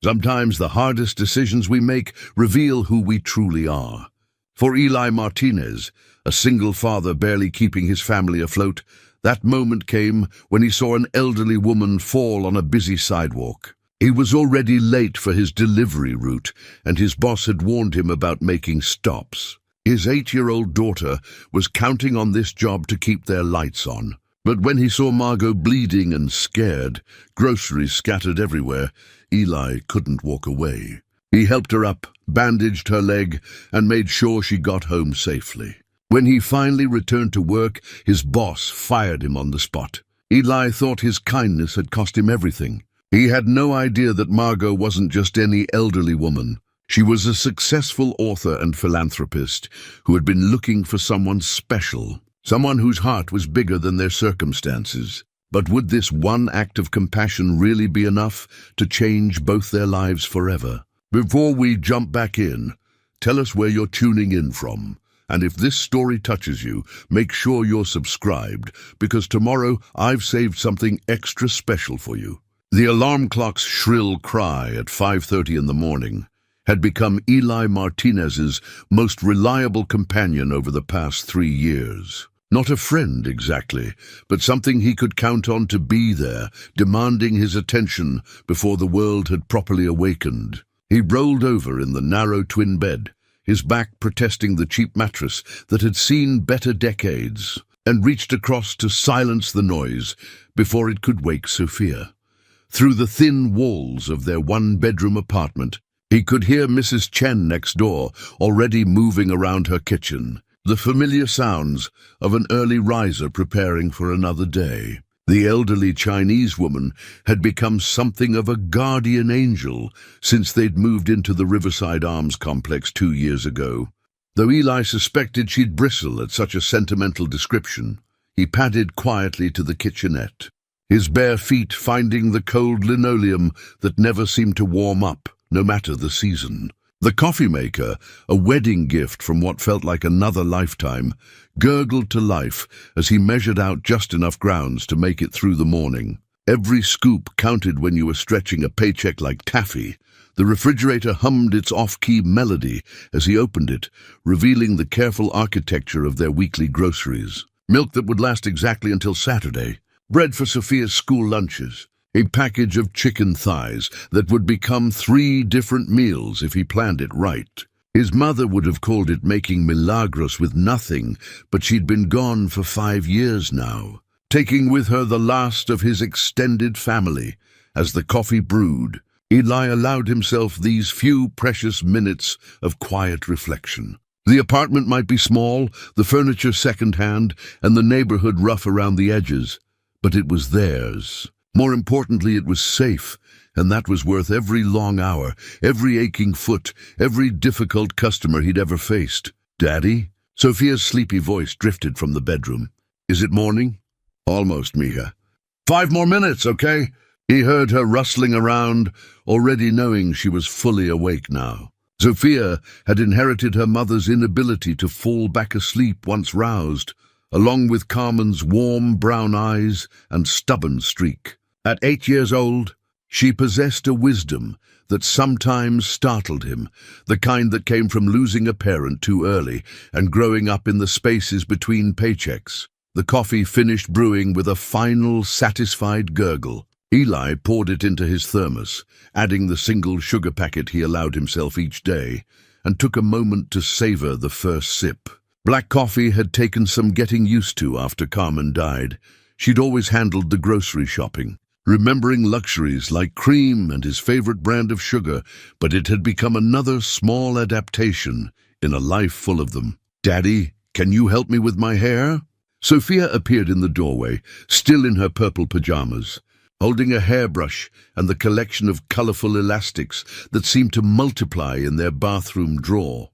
Sometimes the hardest decisions we make reveal who we truly are. For Eli Martinez, a single father barely keeping his family afloat, that moment came when he saw an elderly woman fall on a busy sidewalk. He was already late for his delivery route, and his boss had warned him about making stops. His 8-year-old daughter was counting on this job to keep their lights on. But when he saw Margot bleeding and scared, groceries scattered everywhere, Eli couldn't walk away. He helped her up, bandaged her leg, and made sure she got home safely. When he finally returned to work, his boss fired him on the spot. Eli thought his kindness had cost him everything. He had no idea that Margot wasn't just any elderly woman. She was a successful author and philanthropist who had been looking for someone special, someone whose heart was bigger than their circumstances. But would this one act of compassion really be enough to change both their lives forever? Before we jump back in, tell us where you're tuning in from. And if this story touches you, make sure you're subscribed, because tomorrow I've saved something extra special for you. The alarm clock's shrill cry at 5:30 in the morning had become Eli Martinez's most reliable companion over the past 3 years. Not a friend exactly, but something he could count on to be there, demanding his attention before the world had properly awakened. He rolled over in the narrow twin bed, his back protesting the cheap mattress that had seen better decades, and reached across to silence the noise before it could wake Sophia. Through the thin walls of their one-bedroom apartment, he could hear Mrs. Chen next door, already moving around her kitchen, the familiar sounds of an early riser preparing for another day. The elderly Chinese woman had become something of a guardian angel since they'd moved into the Riverside Arms complex 2 years ago. Though Eli suspected she'd bristle at such a sentimental description, he padded quietly to the kitchenette, his bare feet finding the cold linoleum that never seemed to warm up, no matter the season. The coffee maker, a wedding gift from what felt like another lifetime, gurgled to life as he measured out just enough grounds to make it through the morning. Every scoop counted when you were stretching a paycheck like taffy. The refrigerator hummed its off-key melody as he opened it, revealing the careful architecture of their weekly groceries. Milk that would last exactly until Saturday, bread for Sophia's school lunches, a package of chicken thighs that would become 3 different meals if he planned it right. His mother would have called it making milagros with nothing, but she'd been gone for 5 years now, taking with her the last of his extended family. As the coffee brewed, Eli allowed himself these few precious minutes of quiet reflection. The apartment might be small, the furniture second-hand, and the neighborhood rough around the edges, but it was theirs. More importantly, it was safe, and that was worth every long hour, every aching foot, every difficult customer he'd ever faced. "Daddy?" Sophia's sleepy voice drifted from the bedroom. "Is it morning?" "Almost, Mija." "5 more minutes, okay?" He heard her rustling around, already knowing she was fully awake now. Sophia had inherited her mother's inability to fall back asleep once roused, along with Carmen's warm brown eyes and stubborn streak. At 8 years old, she possessed a wisdom that sometimes startled him, the kind that came from losing a parent too early and growing up in the spaces between paychecks. The coffee finished brewing with a final, satisfied gurgle. Eli poured it into his thermos, adding the single sugar packet he allowed himself each day, and took a moment to savor the first sip. Black coffee had taken some getting used to after Carmen died. She'd always handled the grocery shopping, remembering luxuries like cream and his favorite brand of sugar, but it had become another small adaptation in a life full of them. "Daddy, can you help me with my hair?" Sophia appeared in the doorway, still in her purple pajamas, holding a hairbrush and the collection of colorful elastics that seemed to multiply in their bathroom drawer.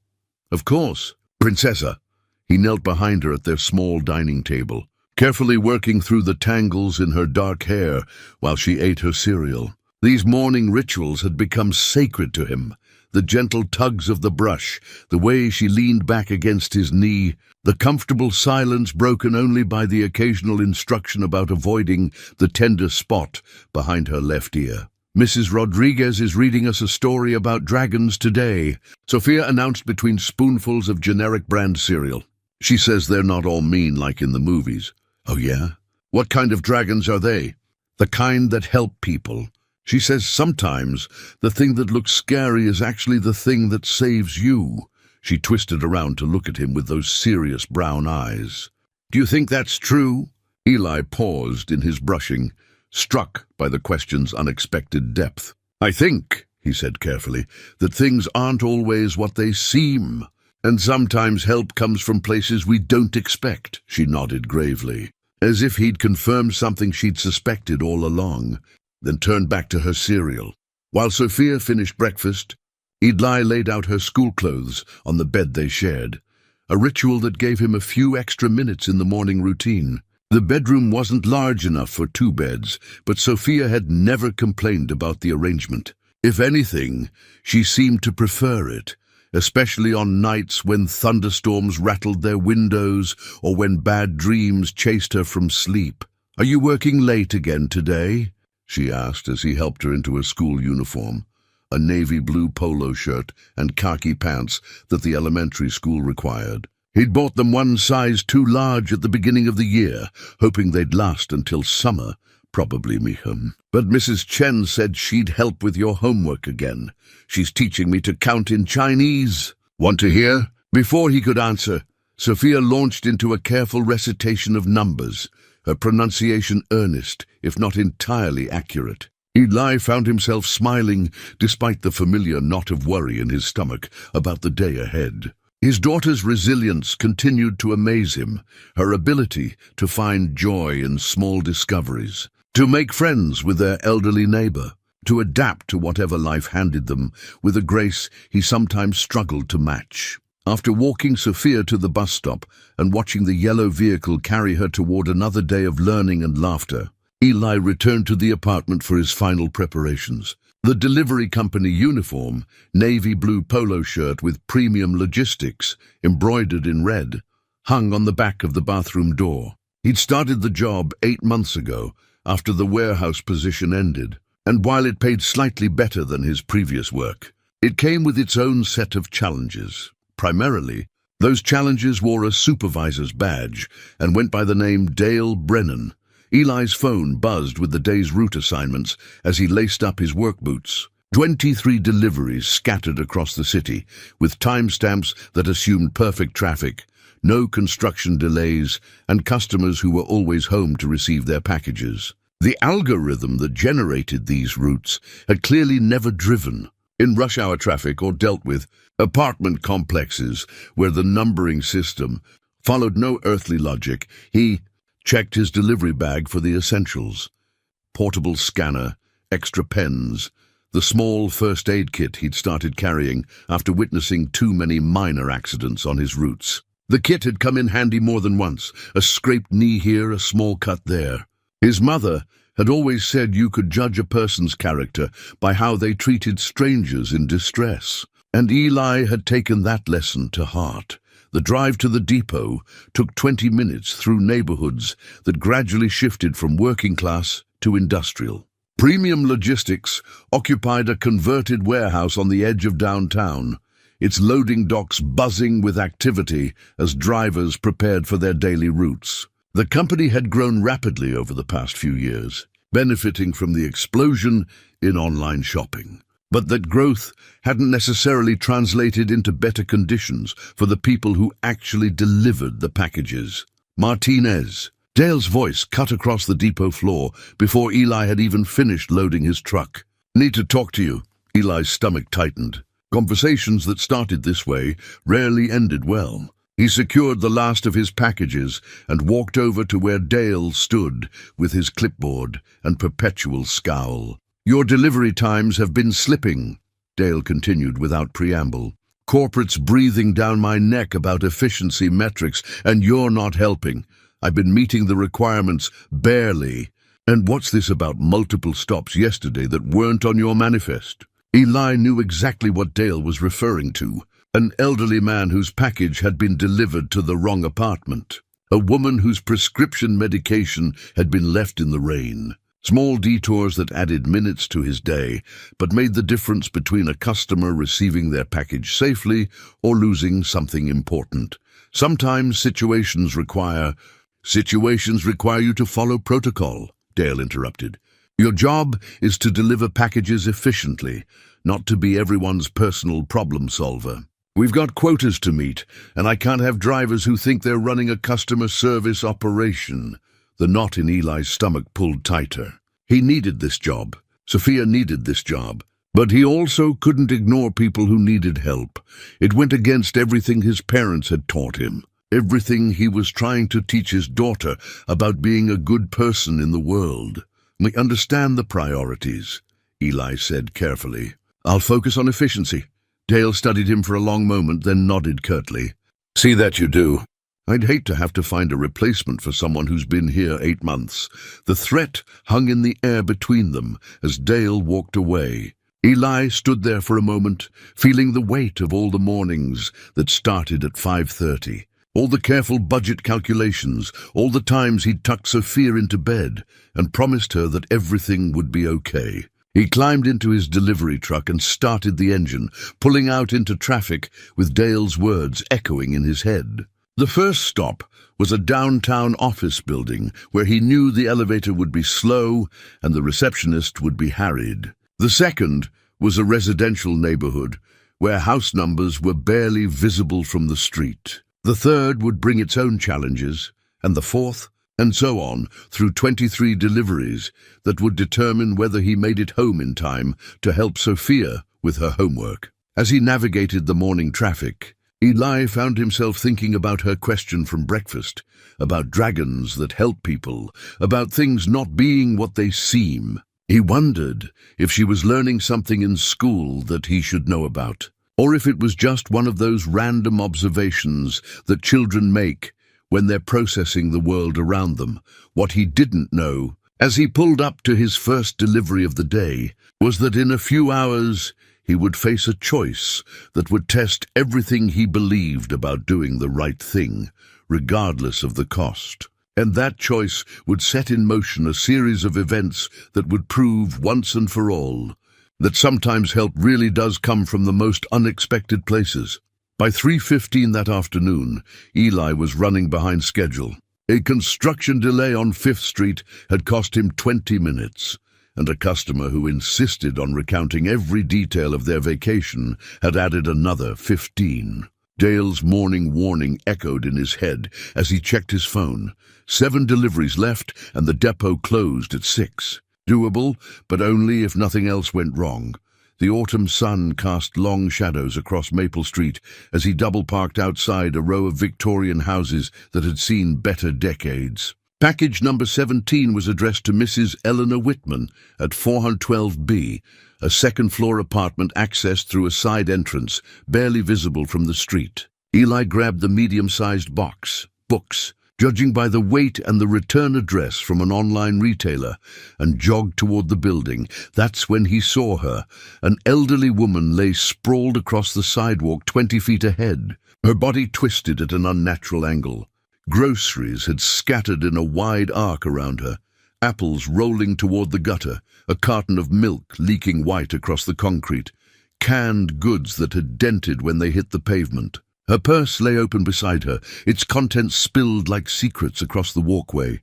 "Of course, Princessa." He knelt behind her at their small dining table, carefully working through the tangles in her dark hair while she ate her cereal. These morning rituals had become sacred to him. The gentle tugs of the brush, the way she leaned back against his knee, the comfortable silence broken only by the occasional instruction about avoiding the tender spot behind her left ear. Mrs. Rodriguez is reading us a story about dragons today, Sophia announced between spoonfuls of generic brand cereal. She says they're not all mean like in the movies. Oh yeah? What kind of dragons are they? The kind that help people. She says sometimes the thing that looks scary is actually the thing that saves you. She twisted around to look at him with those serious brown eyes. Do you think that's true? Eli paused in his brushing, struck by the question's unexpected depth. I think, he said carefully, that things aren't always what they seem, and sometimes help comes from places we don't expect, she nodded gravely, as if he'd confirmed something she'd suspected all along, then turned back to her cereal. While Sophia finished breakfast, Eli laid out her school clothes on the bed they shared, a ritual that gave him a few extra minutes in the morning routine. The bedroom wasn't large enough for 2 beds, but Sophia had never complained about the arrangement. If anything, she seemed to prefer it, especially on nights when thunderstorms rattled their windows or when bad dreams chased her from sleep. Are you working late again today? She asked as he helped her into her school uniform, a navy blue polo shirt and khaki pants that the elementary school required. He'd bought them one size too large at the beginning of the year, hoping they'd last until summer, probably Miham. But Mrs. Chen said she'd help with your homework again. She's teaching me to count in Chinese. Want to hear? Before he could answer, Sophia launched into a careful recitation of numbers, her pronunciation earnest, if not entirely accurate. Eli found himself smiling despite the familiar knot of worry in his stomach about the day ahead. His daughter's resilience continued to amaze him, her ability to find joy in small discoveries, to make friends with their elderly neighbor, to adapt to whatever life handed them with a grace he sometimes struggled to match. After walking Sophia to the bus stop and watching the yellow vehicle carry her toward another day of learning and laughter, Eli returned to the apartment for his final preparations. The delivery company uniform, navy blue polo shirt with premium logistics, embroidered in red, hung on the back of the bathroom door. He'd started the job 8 months ago, after the warehouse position ended, and while it paid slightly better than his previous work, it came with its own set of challenges. Primarily, those challenges wore a supervisor's badge and went by the name Dale Brennan. Eli's phone buzzed with the day's route assignments as he laced up his work boots. 23 deliveries scattered across the city, with timestamps that assumed perfect traffic, no construction delays, and customers who were always home to receive their packages. The algorithm that generated these routes had clearly never driven in rush hour traffic or dealt with apartment complexes where the numbering system followed no earthly logic. He checked his delivery bag for the essentials: portable scanner, extra pens, the small first aid kit he'd started carrying after witnessing too many minor accidents on his routes. The kit had come in handy more than once, a scraped knee here, a small cut there. His mother had always said you could judge a person's character by how they treated strangers in distress, and Eli had taken that lesson to heart. The drive to the depot took 20 minutes through neighborhoods that gradually shifted from working class to industrial. Premium Logistics occupied a converted warehouse on the edge of downtown, its loading docks buzzing with activity as drivers prepared for their daily routes. The company had grown rapidly over the past few years, benefiting from the explosion in online shopping. But that growth hadn't necessarily translated into better conditions for the people who actually delivered the packages. Martinez. Dale's voice cut across the depot floor before Eli had even finished loading his truck. Need to talk to you. Eli's stomach tightened. Conversations that started this way rarely ended well. He secured the last of his packages and walked over to where Dale stood with his clipboard and perpetual scowl. Your delivery times have been slipping, Dale continued without preamble. Corporate's breathing down my neck about efficiency metrics, and you're not helping. I've been meeting the requirements barely. And what's this about multiple stops yesterday that weren't on your manifest? Eli knew exactly what Dale was referring to. An elderly man whose package had been delivered to the wrong apartment. A woman whose prescription medication had been left in the rain. Small detours that added minutes to his day, but made the difference between a customer receiving their package safely or losing something important. Sometimes situations require you to follow protocol, Dale interrupted. Your job is to deliver packages efficiently, not to be everyone's personal problem solver. We've got quotas to meet, and I can't have drivers who think they're running a customer service operation. The knot in Eli's stomach pulled tighter. He needed this job. Sophia needed this job. But he also couldn't ignore people who needed help. It went against everything his parents had taught him, everything he was trying to teach his daughter about being a good person in the world. We understand the priorities, Eli said carefully. I'll focus on efficiency. Dale studied him for a long moment, then nodded curtly. See that you do. I'd hate to have to find a replacement for someone who's been here 8 months. The threat hung in the air between them as Dale walked away. Eli stood there for a moment, feeling the weight of all the mornings that started at 5:30. All the careful budget calculations, all the times he'd tucked Sophia into bed and promised her that everything would be okay. He climbed into his delivery truck and started the engine, pulling out into traffic with Dale's words echoing in his head. The first stop was a downtown office building where he knew the elevator would be slow and the receptionist would be harried. The second was a residential neighborhood where house numbers were barely visible from the street. The third would bring its own challenges, and the fourth, and so on, through 23 deliveries that would determine whether he made it home in time to help Sophia with her homework. As he navigated the morning traffic, Eli found himself thinking about her question from breakfast, about dragons that help people, about things not being what they seem. He wondered if she was learning something in school that he should know about, or if it was just one of those random observations that children make when they're processing the world around them. What he didn't know, as he pulled up to his first delivery of the day, was that in a few hours he would face a choice that would test everything he believed about doing the right thing, regardless of the cost. And that choice would set in motion a series of events that would prove once and for all that sometimes help really does come from the most unexpected places. By 3:15 that afternoon, Eli was running behind schedule. A construction delay on 5th Street had cost him 20 minutes, and a customer who insisted on recounting every detail of their vacation had added another 15. Dale's morning warning echoed in his head as he checked his phone. 7 deliveries left, and the depot closed at 6. Doable, but only if nothing else went wrong. The autumn sun cast long shadows across Maple Street as he double-parked outside a row of Victorian houses that had seen better decades. Package number 17 was addressed to Mrs. Eleanor Whitman at 412B, a second-floor apartment accessed through a side entrance, barely visible from the street. Eli grabbed the medium-sized box, books, judging by the weight and the return address from an online retailer, and jogged toward the building. That's when he saw her. An elderly woman lay sprawled across the sidewalk 20 feet ahead, her body twisted at an unnatural angle. Groceries had scattered in a wide arc around her, apples rolling toward the gutter, a carton of milk leaking white across the concrete, canned goods that had dented when they hit the pavement. Her purse lay open beside her, its contents spilled like secrets across the walkway.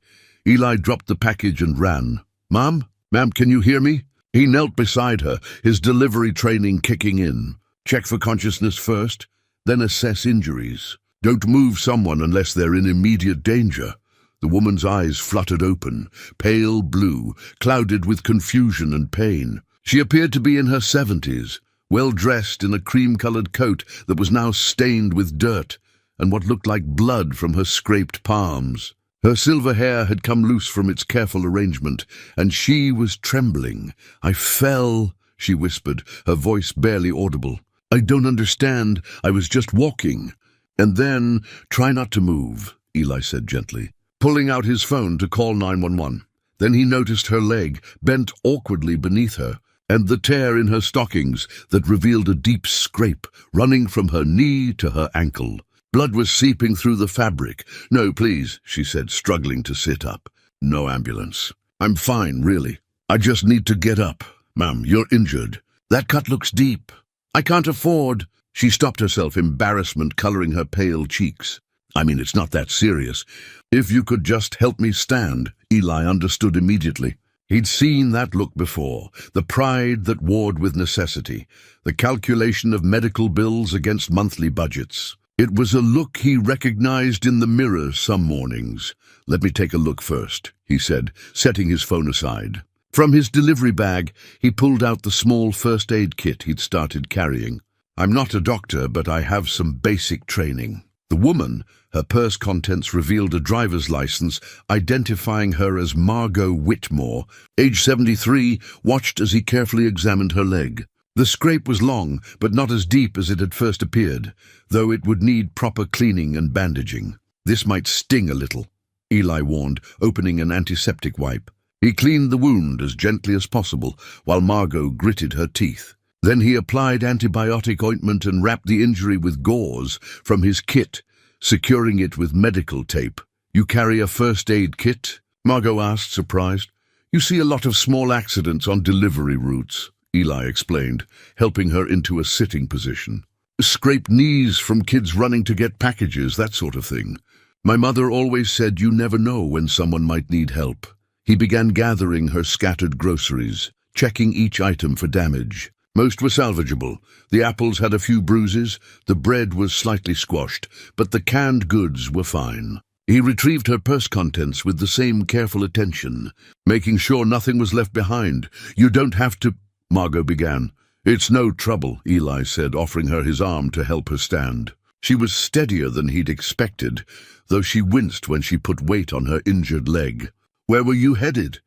Eli dropped the package and ran. "Ma'am? Ma'am, can you hear me?" He knelt beside her, his delivery training kicking in. Check for consciousness first, then assess injuries. Don't move someone unless they're in immediate danger. The woman's eyes fluttered open, pale blue, clouded with confusion and pain. She appeared to be in her 70s, well-dressed in a cream-colored coat that was now stained with dirt and what looked like blood from her scraped palms. Her silver hair had come loose from its careful arrangement, and she was trembling. "I fell," she whispered, her voice barely audible. "I don't understand. I was just walking." "And then, try not to move," Eli said gently, pulling out his phone to call 911. Then he noticed her leg, bent awkwardly beneath her, and the tear in her stockings that revealed a deep scrape running from her knee to her ankle. Blood was seeping through the fabric. "No, please," she said, struggling to sit up. "No ambulance." I'm fine, really. I just need to get up. Ma'am, you're injured. That cut looks deep. I can't afford. She stopped herself, embarrassment coloring her pale cheeks. I mean, it's not that serious. If you could just help me stand. Eli understood immediately. He'd seen that look before, the pride that warred with necessity, the calculation of medical bills against monthly budgets. It was a look he recognized in the mirror some mornings. Let me take a look first, he said, setting his phone aside. From his delivery bag, he pulled out the small first aid kit he'd started carrying. I'm not a doctor, but I have some basic training. The woman, her purse contents revealed a driver's license, identifying her as Margot Whitmore, age 73, watched as he carefully examined her leg. The scrape was long, but not as deep as it had first appeared, though it would need proper cleaning and bandaging. This might sting a little, Eli warned, opening an antiseptic wipe. He cleaned the wound as gently as possible, while Margot gritted her teeth. Then he applied antibiotic ointment and wrapped the injury with gauze from his kit, securing it with medical tape. You carry a first aid kit? Margot asked, surprised. You see a lot of small accidents on delivery routes, Eli explained, helping her into a sitting position. Scraped knees from kids running to get packages, that sort of thing. My mother always said you never know when someone might need help. He began gathering her scattered groceries, checking each item for damage. Most were salvageable. The apples had a few bruises, the bread was slightly squashed, but the canned goods were fine. He retrieved her purse contents with the same careful attention, making sure nothing was left behind. You don't have to, Margot began. It's no trouble, Eli said, offering her his arm to help her stand. She was steadier than he'd expected, though she winced when she put weight on her injured leg. Where were you headed?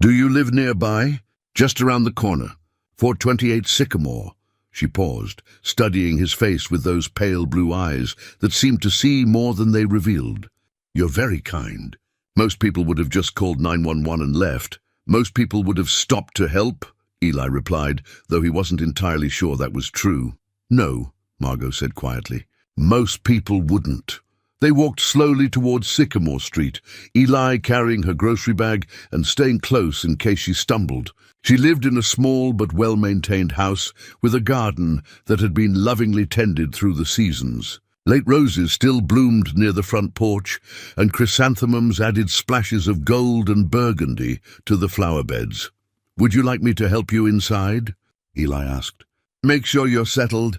Do you live nearby? Just around the corner. 428 Sycamore. She paused, studying his face with those pale blue eyes that seemed to see more than they revealed. You're very kind. Most people would have just called 911 and left. Most people would have stopped to help, Eli replied, though he wasn't entirely sure that was true. No, Margot said quietly. Most people wouldn't. They walked slowly towards Sycamore Street, Eli carrying her grocery bag and staying close in case she stumbled. She lived in a small but well-maintained house with a garden that had been lovingly tended through the seasons. Late roses still bloomed near the front porch, and chrysanthemums added splashes of gold and burgundy to the flower beds. Would you like me to help you inside? Eli asked. Make sure you're settled.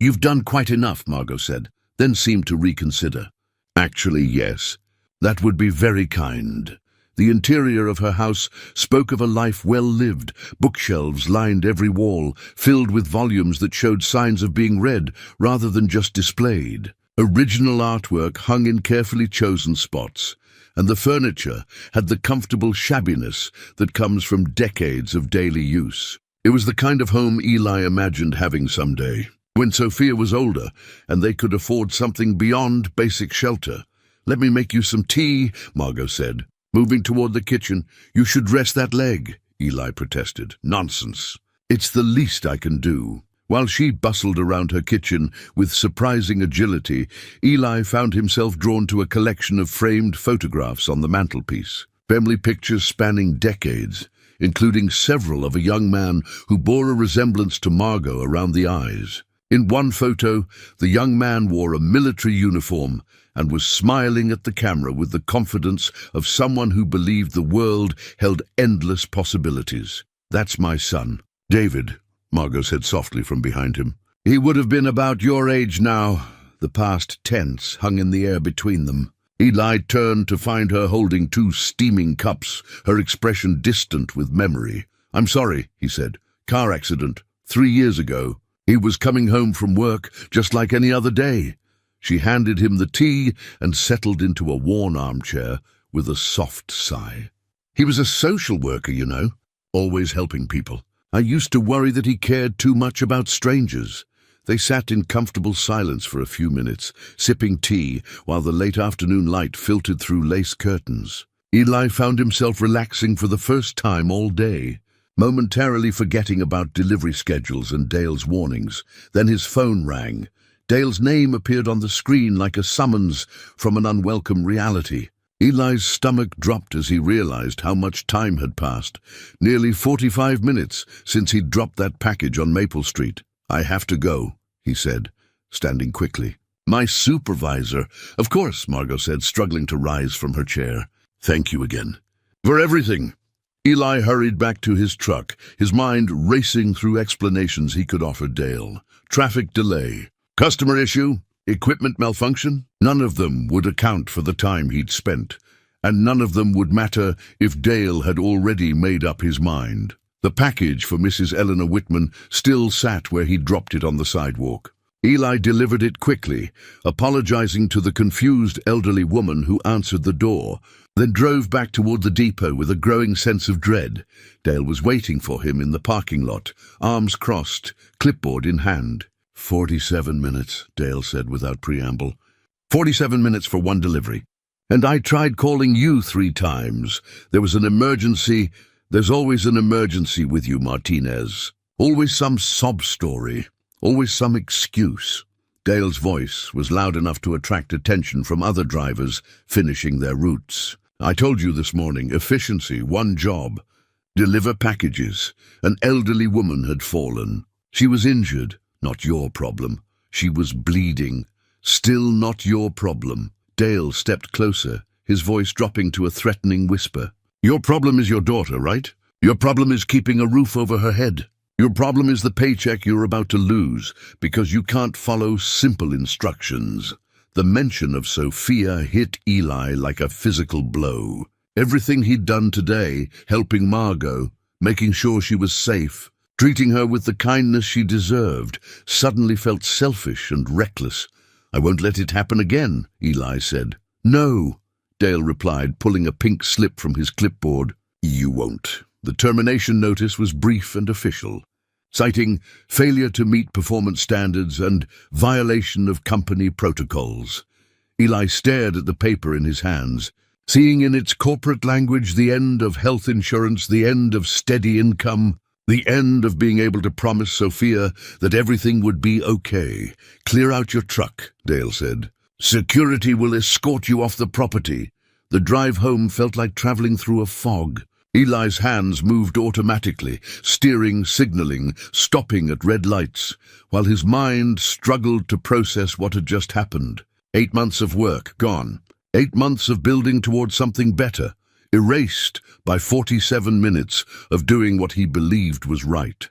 You've done quite enough, Margot said, then seemed to reconsider. Actually, yes. That would be very kind. The interior of her house spoke of a life well lived. Bookshelves lined every wall, filled with volumes that showed signs of being read rather than just displayed. Original artwork hung in carefully chosen spots, and the furniture had the comfortable shabbiness that comes from decades of daily use. It was the kind of home Eli imagined having someday, when Sophia was older and they could afford something beyond basic shelter. Let me make you some tea, Margot said. Moving toward the kitchen. You should rest that leg, Eli protested. Nonsense. It's the least I can do. While she bustled around her kitchen with surprising agility, Eli found himself drawn to a collection of framed photographs on the mantelpiece. Family pictures spanning decades, including several of a young man who bore a resemblance to Margot around the eyes. In one photo, the young man wore a military uniform and was smiling at the camera with the confidence of someone who believed the world held endless possibilities. That's my son, David, Margot said softly from behind him. He would have been about your age now. The past tense hung in the air between them. Eli turned to find her holding two steaming cups, her expression distant with memory. I'm sorry, he said. Car accident, 3 years ago. He was coming home from work just like any other day. She handed him the tea and settled into a worn armchair with a soft sigh. He was a social worker, you know, always helping people. I used to worry that he cared too much about strangers. They sat in comfortable silence for a few minutes, sipping tea while the late afternoon light filtered through lace curtains. Eli found himself relaxing for the first time all day, momentarily forgetting about delivery schedules and Dale's warnings. Then his phone rang. Dale's name appeared on the screen like a summons from an unwelcome reality. Eli's stomach dropped as he realized how much time had passed. Nearly 45 minutes since he'd dropped that package on Maple Street. "I have to go," he said, standing quickly. "My supervisor." "Of course," Margot said, struggling to rise from her chair. "Thank you again." "For everything." Eli hurried back to his truck, his mind racing through explanations he could offer Dale. Traffic delay, customer issue, equipment malfunction. None of them would account for the time he'd spent, and none of them would matter if Dale had already made up his mind. The package for Mrs. Eleanor Whitman still sat where he'd dropped it on the sidewalk. Eli delivered it quickly, apologizing to the confused elderly woman who answered the door, then drove back toward the depot with a growing sense of dread. Dale was waiting for him in the parking lot, arms crossed, clipboard in hand. 47 minutes, Dale said without preamble. 47 minutes for one delivery. "And I tried calling you 3 times. There was an emergency. There's always an emergency with you, Martinez. Always some sob story. Always some excuse." Dale's voice was loud enough to attract attention from other drivers finishing their routes. "I told you this morning, efficiency, one job. Deliver packages. An elderly woman had fallen. She was injured. Not your problem. She was bleeding. Still not your problem." Dale stepped closer, his voice dropping to a threatening whisper. "Your problem is your daughter, right? Your problem is keeping a roof over her head. Your problem is the paycheck you're about to lose because you can't follow simple instructions." The mention of Sophia hit Eli like a physical blow. Everything he'd done today, helping Margot, making sure she was safe, treating her with the kindness she deserved, suddenly felt selfish and reckless. "I won't let it happen again," Eli said. "No," Dale replied, pulling a pink slip from his clipboard. "You won't." The termination notice was brief and official, citing failure to meet performance standards and violation of company protocols. Eli stared at the paper in his hands, seeing in its corporate language the end of health insurance, the end of steady income, the end of being able to promise Sophia that everything would be okay. "Clear out your truck," Dale said. "Security will escort you off the property." The drive home felt like traveling through a fog. Eli's hands moved automatically, steering, signaling, stopping at red lights, while his mind struggled to process what had just happened. 8 months of work gone. 8 months of building towards something better, erased by 47 minutes of doing what he believed was right.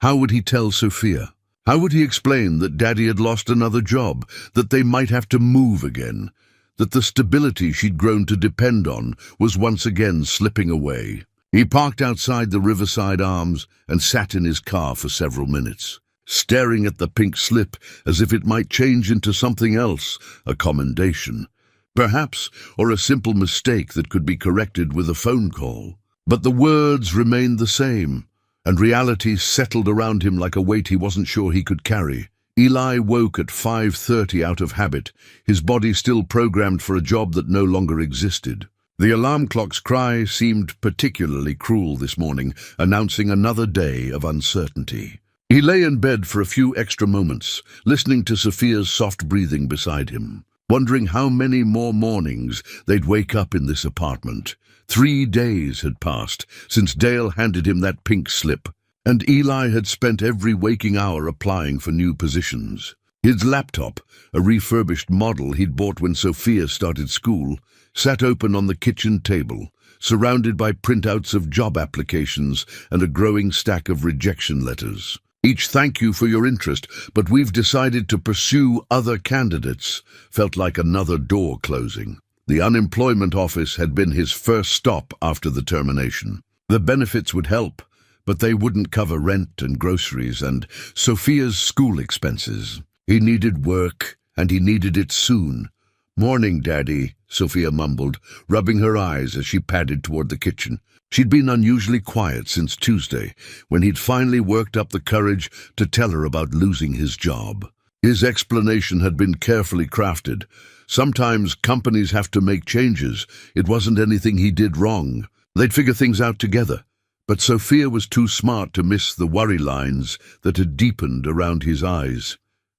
How would he tell Sophia? How would he explain that Daddy had lost another job, that they might have to move again, that the stability she'd grown to depend on was once again slipping away? He parked outside the Riverside Arms and sat in his car for several minutes, staring at the pink slip as if it might change into something else, a commendation, perhaps, or a simple mistake that could be corrected with a phone call. But the words remained the same, and reality settled around him like a weight he wasn't sure he could carry. Eli woke at 5:30 out of habit, his body still programmed for a job that no longer existed. The alarm clock's cry seemed particularly cruel this morning, announcing another day of uncertainty. He lay in bed for a few extra moments, listening to Sophia's soft breathing beside him, wondering how many more mornings they'd wake up in this apartment. 3 days had passed since Dale handed him that pink slip, and Eli had spent every waking hour applying for new positions. His laptop, a refurbished model he'd bought when Sophia started school, sat open on the kitchen table, surrounded by printouts of job applications and a growing stack of rejection letters. Each "thank you for your interest, but we've decided to pursue other candidates" felt like another door closing. The unemployment office had been his first stop after the termination. The benefits would help, but they wouldn't cover rent and groceries and Sophia's school expenses. He needed work, and he needed it soon. "Morning, Daddy," Sophia mumbled, rubbing her eyes as she padded toward the kitchen. She'd been unusually quiet since Tuesday, when he'd finally worked up the courage to tell her about losing his job. His explanation had been carefully crafted. Sometimes companies have to make changes. It wasn't anything he did wrong. They'd figure things out together. But Sophia was too smart to miss the worry lines that had deepened around his eyes.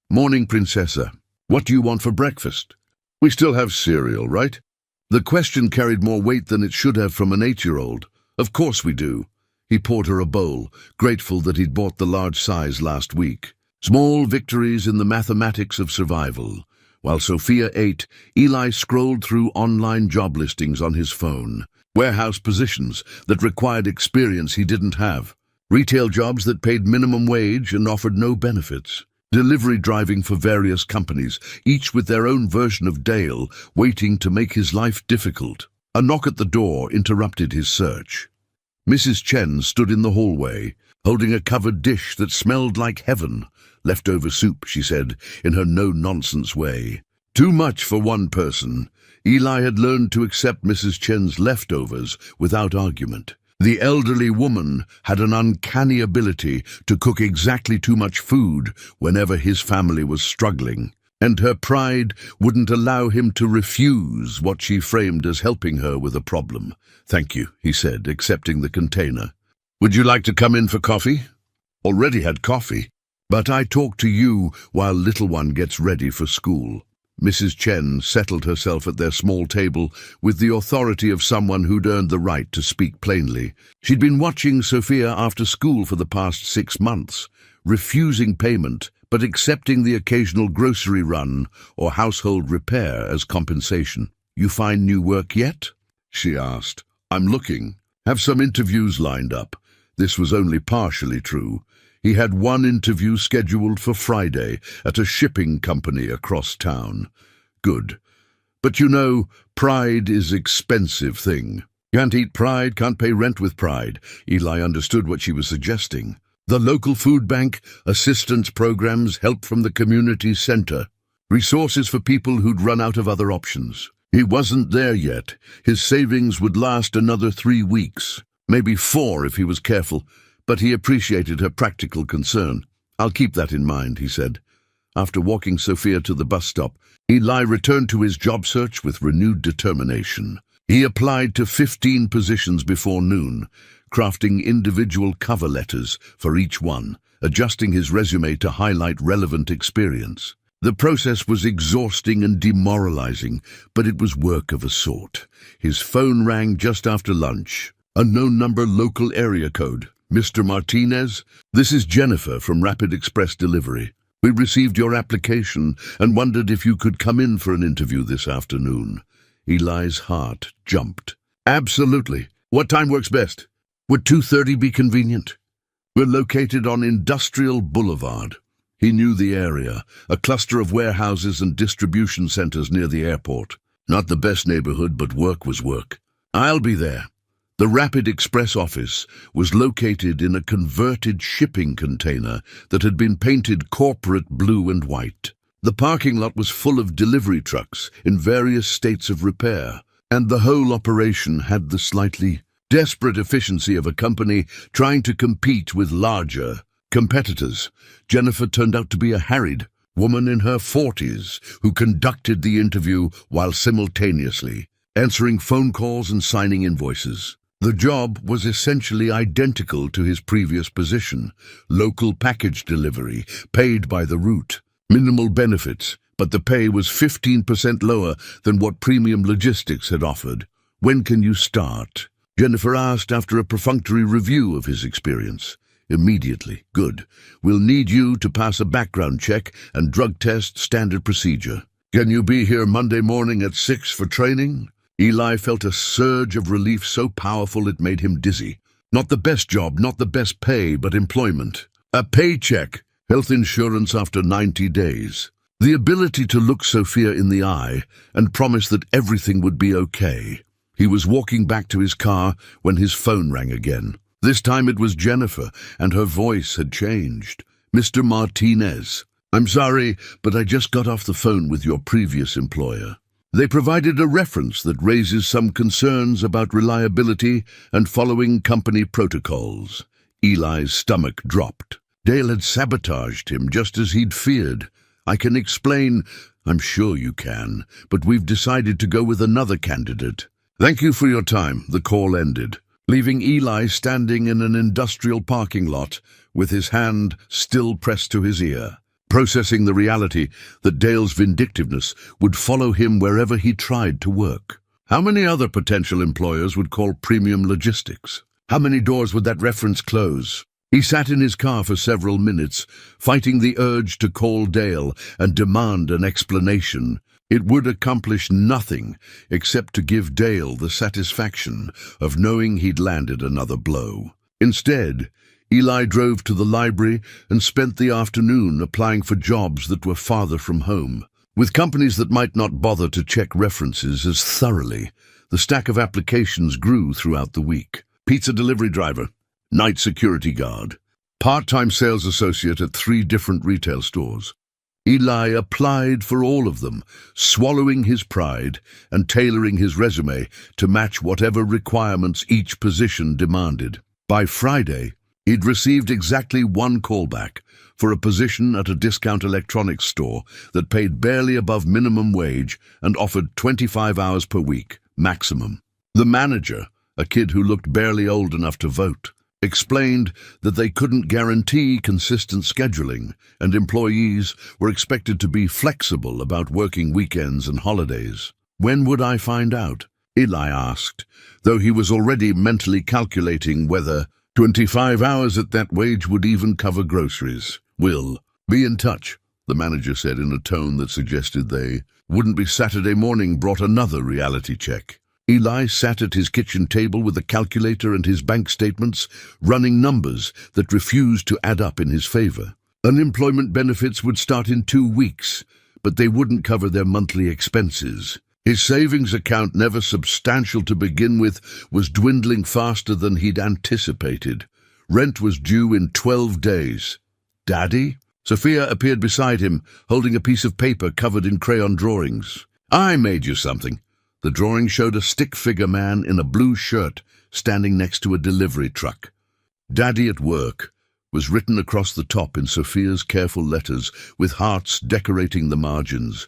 "Morning, Princessa. What do you want for breakfast? We still have cereal, right?" The question carried more weight than it should have from an 8-year-old. Of course we do. He poured her a bowl, grateful that he'd bought the large size last week. Small victories in the mathematics of survival. While Sophia ate, Eli scrolled through online job listings on his phone. Warehouse positions that required experience he didn't have. Retail jobs that paid minimum wage and offered no benefits. Delivery driving for various companies, each with their own version of Dale, waiting to make his life difficult. A knock at the door interrupted his search. Mrs. Chen stood in the hallway, holding a covered dish that smelled like heaven. Leftover soup, she said, in her no-nonsense way. Too much for one person. Eli had learned to accept Mrs. Chen's leftovers without argument. The elderly woman had an uncanny ability to cook exactly too much food whenever his family was struggling, and her pride wouldn't allow him to refuse what she framed as helping her with a problem. "Thank you," he said, accepting the container. "Would you like to come in for coffee?" "Already had coffee, but I talk to you while little one gets ready for school." Mrs. Chen settled herself at their small table with the authority of someone who'd earned the right to speak plainly. She'd been watching Sophia after school for the past 6 months, refusing payment but accepting the occasional grocery run or household repair as compensation. "You find new work yet?" she asked. "I'm looking. Have some interviews lined up." This was only partially true. He had one interview scheduled for Friday at a shipping company across town. Good. But you know, pride is an expensive thing. Can't eat pride, can't pay rent with pride. Eli understood what she was suggesting. The local food bank, assistance programs, help from the community center. Resources for people who'd run out of other options. He wasn't there yet. His savings would last another 3 weeks, maybe 4 if he was careful. But he appreciated her practical concern. "I'll keep that in mind," he said. After walking Sophia to the bus stop, Eli returned to his job search with renewed determination. He applied to 15 positions before noon, crafting individual cover letters for each one, adjusting his resume to highlight relevant experience. The process was exhausting and demoralizing, but it was work of a sort. His phone rang just after lunch. A no-number local area code. "Mr. Martinez, this is Jennifer from Rapid Express Delivery. We received your application and wondered if you could come in for an interview this afternoon." Eli's heart jumped. "Absolutely. What time works best? Would 2:30 be convenient?" "We're located on Industrial Boulevard." He knew the area, a cluster of warehouses and distribution centers near the airport. Not the best neighborhood, but work was work. "I'll be there." The Rapid Express office was located in a converted shipping container that had been painted corporate blue and white. The parking lot was full of delivery trucks in various states of repair, and the whole operation had the slightly desperate efficiency of a company trying to compete with larger competitors. Jennifer turned out to be a harried woman in her 40s who conducted the interview while simultaneously answering phone calls and signing invoices. The job was essentially identical to his previous position, local package delivery, paid by the route. Minimal benefits, but the pay was 15% lower than what Premium Logistics had offered. "When can you start?" Jennifer asked after a perfunctory review of his experience. "Immediately." "Good. We'll need you to pass a background check and drug test, standard procedure." "Can you be here Monday morning at 6 for training?" Eli felt a surge of relief so powerful it made him dizzy. Not the best job, not the best pay, but employment. A paycheck, health insurance after 90 days. The ability to look Sophia in the eye and promise that everything would be okay. He was walking back to his car when his phone rang again. This time it was Jennifer, and her voice had changed. "Mr. Martinez, I'm sorry, but I just got off the phone with your previous employer. They provided a reference that raises some concerns about reliability and following company protocols." Eli's stomach dropped. Dale had sabotaged him just as he'd feared. "I can explain." "I'm sure you can, but we've decided to go with another candidate." "Thank you for your time." The call ended, leaving Eli standing in an industrial parking lot with his hand still pressed to his ear, processing the reality that Dale's vindictiveness would follow him wherever he tried to work. How many other potential employers would call premium logistics? How many doors would that reference close? He sat in his car for several minutes, fighting the urge to call Dale and demand an explanation. It would accomplish nothing except to give Dale the satisfaction of knowing he'd landed another blow. Instead, Eli drove to the library and spent the afternoon applying for jobs that were farther from home. With companies that might not bother to check references as thoroughly, the stack of applications grew throughout the week. Pizza delivery driver, night security guard, part-time sales associate at 3 different retail stores. Eli applied for all of them, swallowing his pride and tailoring his resume to match whatever requirements each position demanded. By Friday, he'd received exactly 1 callback for a position at a discount electronics store that paid barely above minimum wage and offered 25 hours per week, maximum. The manager, a kid who looked barely old enough to vote, explained that they couldn't guarantee consistent scheduling and employees were expected to be flexible about working weekends and holidays. When would I find out? Eli asked, though he was already mentally calculating whether 25 hours at that wage would even cover groceries. "We'll be in touch," the manager said in a tone that suggested they wouldn't be. Saturday morning brought another reality check. Eli sat at his kitchen table with a calculator and his bank statements, running numbers that refused to add up in his favor. Unemployment benefits would start in 2 weeks, but they wouldn't cover their monthly expenses. His savings account, never substantial to begin with, was dwindling faster than he'd anticipated. Rent was due in 12 days. "Daddy?" Sophia appeared beside him, holding a piece of paper covered in crayon drawings. "I made you something." The drawing showed a stick-figure man in a blue shirt standing next to a delivery truck. "Daddy at work" was written across the top in Sophia's careful letters, with hearts decorating the margins.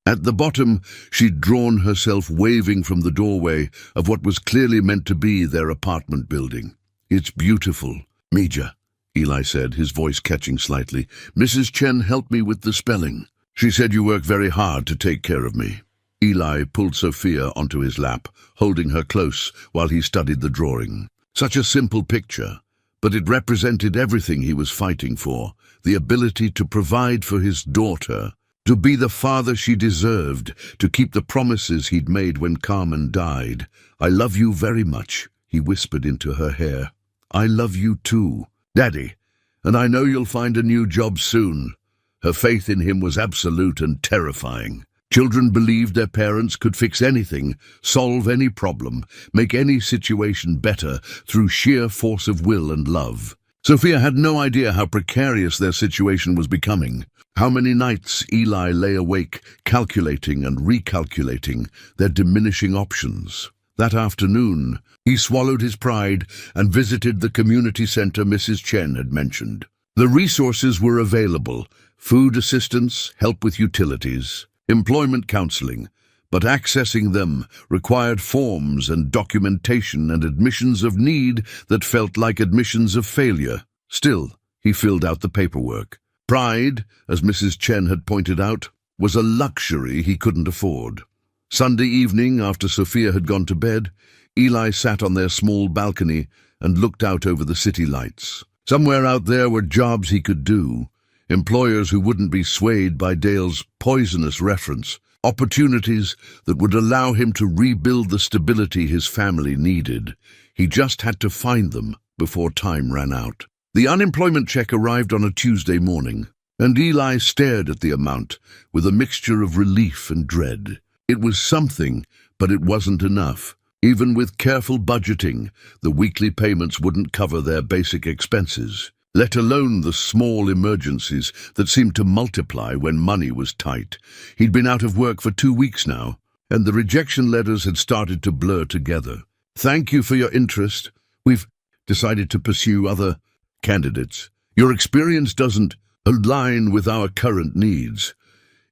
At the bottom, she'd drawn herself waving from the doorway of what was clearly meant to be their apartment building. "It's beautiful." "Mija," Eli said, his voice catching slightly. "Mrs. Chen helped me with the spelling. She said you work very hard to take care of me." Eli pulled Sophia onto his lap, holding her close while he studied the drawing. Such a simple picture, but it represented everything he was fighting for: the ability to provide for his daughter, to be the father she deserved, to keep the promises he'd made when Carmen died. "I love you very much," he whispered into her hair. "I love you too, Daddy, and I know you'll find a new job soon." Her faith in him was absolute and terrifying. Children believed their parents could fix anything, solve any problem, make any situation better through sheer force of will and love. Sophia had no idea how precarious their situation was becoming. How many nights Eli lay awake, calculating and recalculating their diminishing options. That afternoon, he swallowed his pride and visited the community center Mrs. Chen had mentioned. The resources were available: food assistance, help with utilities, employment counseling, but accessing them required forms and documentation and admissions of need that felt like admissions of failure. Still, he filled out the paperwork. Pride, as Mrs. Chen had pointed out, was a luxury he couldn't afford. Sunday evening, after Sophia had gone to bed, Eli sat on their small balcony and looked out over the city lights. Somewhere out there were jobs he could do, employers who wouldn't be swayed by Dale's poisonous reference, opportunities that would allow him to rebuild the stability his family needed. He just had to find them before time ran out. The unemployment check arrived on a Tuesday morning, and Eli stared at the amount with a mixture of relief and dread. It was something, but it wasn't enough. Even with careful budgeting, the weekly payments wouldn't cover their basic expenses, let alone the small emergencies that seemed to multiply when money was tight. He'd been out of work for 2 weeks now, and the rejection letters had started to blur together. "Thank you for your interest. We've decided to pursue other candidates. Your experience doesn't align with our current needs."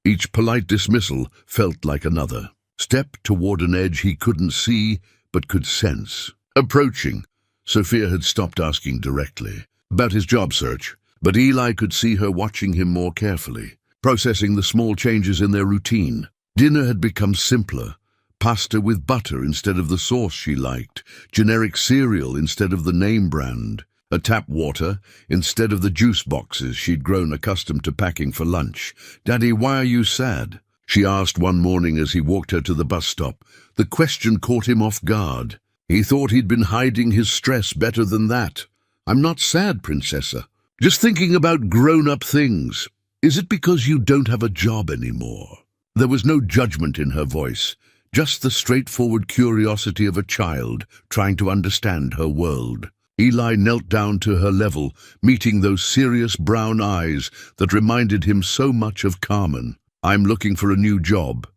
Each polite dismissal felt like another step toward an edge he couldn't see but could sense. Approaching, Sophia had stopped asking directly about his job search, but Eli could see her watching him more carefully, processing the small changes in their routine. Dinner had become simpler, pasta with butter instead of the sauce she liked, generic cereal instead of the name brand, a tap water instead of the juice boxes she'd grown accustomed to packing for lunch. "Daddy, why are you sad?" she asked one morning as he walked her to the bus stop. The question caught him off guard. He thought he'd been hiding his stress better than that. "I'm not sad, Princessa. Just thinking about grown-up things." "Is it because you don't have a job anymore?" There was no judgment in her voice, just the straightforward curiosity of a child trying to understand her world. Eli knelt down to her level, meeting those serious brown eyes that reminded him so much of Carmen. "I'm looking for a new job,"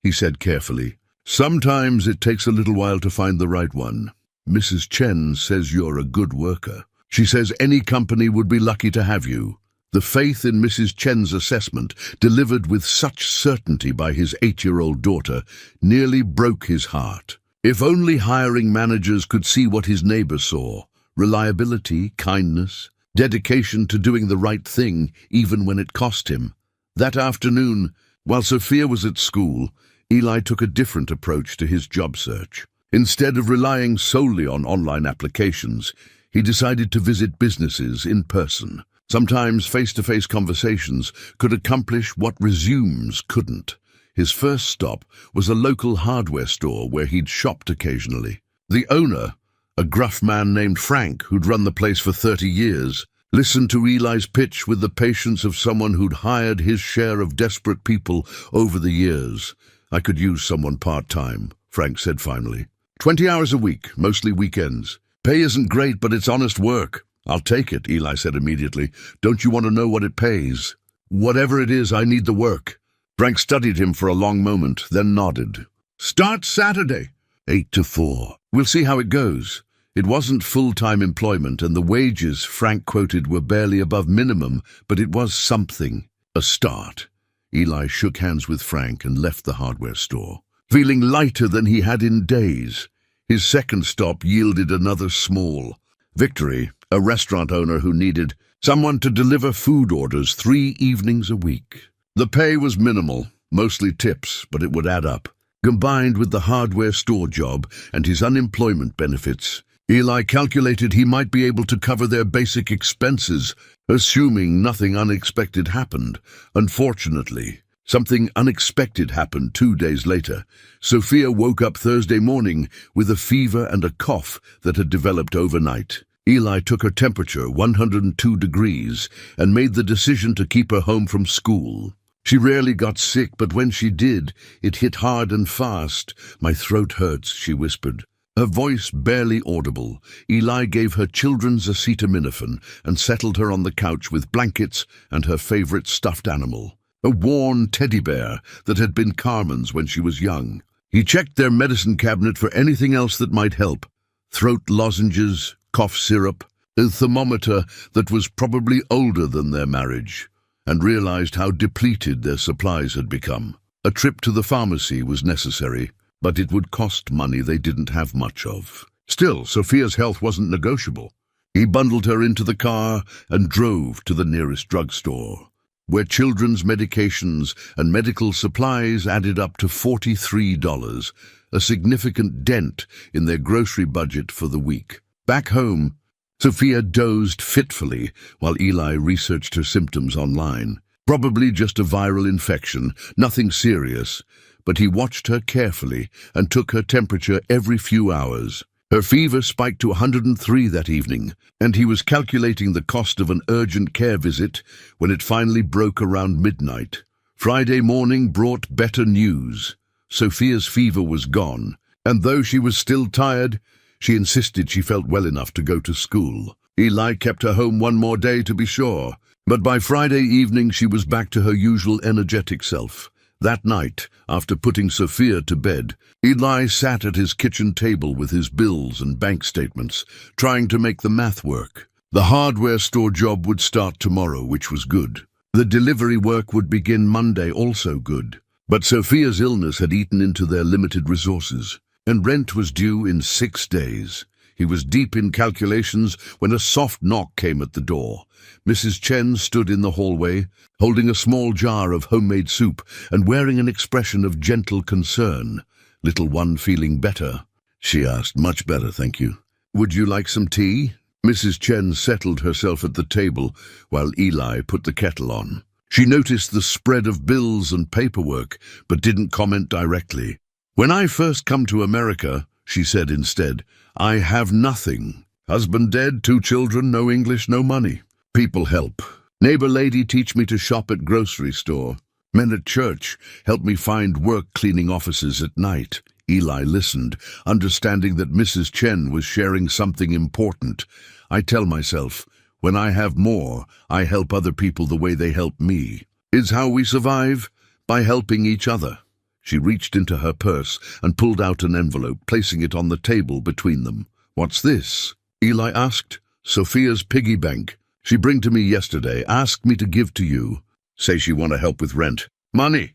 he said carefully. "Sometimes it takes a little while to find the right one. Mrs. Chen says you're a good worker. She says any company would be lucky to have you." The faith in Mrs. Chen's assessment, delivered with such certainty by his 8-year-old daughter, nearly broke his heart. If only hiring managers could see what his neighbor saw: reliability, kindness, dedication to doing the right thing even when it cost him. That afternoon, while Sophia was at school, Eli took a different approach to his job search. Instead of relying solely on online applications, he decided to visit businesses in person. Sometimes face-to-face conversations could accomplish what resumes couldn't. His first stop was a local hardware store where he'd shopped occasionally. The owner, a gruff man named Frank who'd run the place for 30 years, listened to Eli's pitch with the patience of someone who'd hired his share of desperate people over the years. "I could use someone part-time," Frank said finally. 20 hours a week, mostly weekends. "Pay isn't great, but it's honest work." "I'll take it," Eli said immediately. "Don't you want to know what it pays?" "Whatever it is, I need the work." Frank studied him for a long moment, then nodded. "Start Saturday, 8 to 4. We'll see how it goes." It wasn't full-time employment, and the wages Frank quoted were barely above minimum, but it was something. A start. Eli shook hands with Frank and left the hardware store, feeling lighter than he had in days. His second stop yielded another small victory: a restaurant owner who needed someone to deliver food orders 3 evenings a week. The pay was minimal, mostly tips, but it would add up. Combined with the hardware store job and his unemployment benefits, Eli calculated he might be able to cover their basic expenses, assuming nothing unexpected happened. Unfortunately, something unexpected happened 2 days later. Sophia woke up Thursday morning with a fever and a cough that had developed overnight. Eli took her temperature, 102 degrees, and made the decision to keep her home from school. She rarely got sick, but when she did, it hit hard and fast. "My throat hurts," she whispered, her voice barely audible. Eli gave her children's acetaminophen and settled her on the couch with blankets and her favorite stuffed animal, a worn teddy bear that had been Carmen's when she was young. He checked their medicine cabinet for anything else that might help: throat lozenges, cough syrup, a thermometer that was probably older than their marriage, and realized how depleted their supplies had become. A trip to the pharmacy was necessary, but it would cost money they didn't have much of. Still, Sophia's health wasn't negotiable. He bundled her into the car and drove to the nearest drugstore, where children's medications and medical supplies added up to $43, a significant dent in their grocery budget for the week. Back home, Sophia dozed fitfully while Eli researched her symptoms online. Probably just a viral infection, nothing serious, but he watched her carefully and took her temperature every few hours. Her fever spiked to 103 that evening, and he was calculating the cost of an urgent care visit when it finally broke around midnight. Friday morning brought better news. Sophia's fever was gone, and though she was still tired, she insisted she felt well enough to go to school. Eli kept her home one more day to be sure, but by Friday evening she was back to her usual energetic self. That night, after putting Sophia to bed, Eli sat at his kitchen table with his bills and bank statements, trying to make the math work. The hardware store job would start tomorrow, which was good. The delivery work would begin Monday, also good. But Sophia's illness had eaten into their limited resources, and rent was due in 6 days. He was deep in calculations when a soft knock came at the door. Mrs. Chen stood in the hallway, holding a small jar of homemade soup and wearing an expression of gentle concern. little one feeling better?" she asked. "Much better, thank you." "Would you like some tea?" Mrs. Chen settled herself at the table while Eli put the kettle on. She noticed the spread of bills and paperwork, but didn't comment directly. "When I first come to America," she said instead, "I have nothing. Husband dead, 2 children, no English, no money. People help. Neighbor lady teach me to shop at grocery store. Men at church help me find work cleaning offices at night." Eli listened, understanding that Mrs. Chen was sharing something important. "I tell myself, when I have more, I help other people the way they help me. Is how we survive, by helping each other." She reached into her purse and pulled out an envelope, placing it on the table between them. "What's this?" Eli asked. "Sophia's piggy bank. She bring to me yesterday, asked me to give to you. Say she want to help with rent. Money."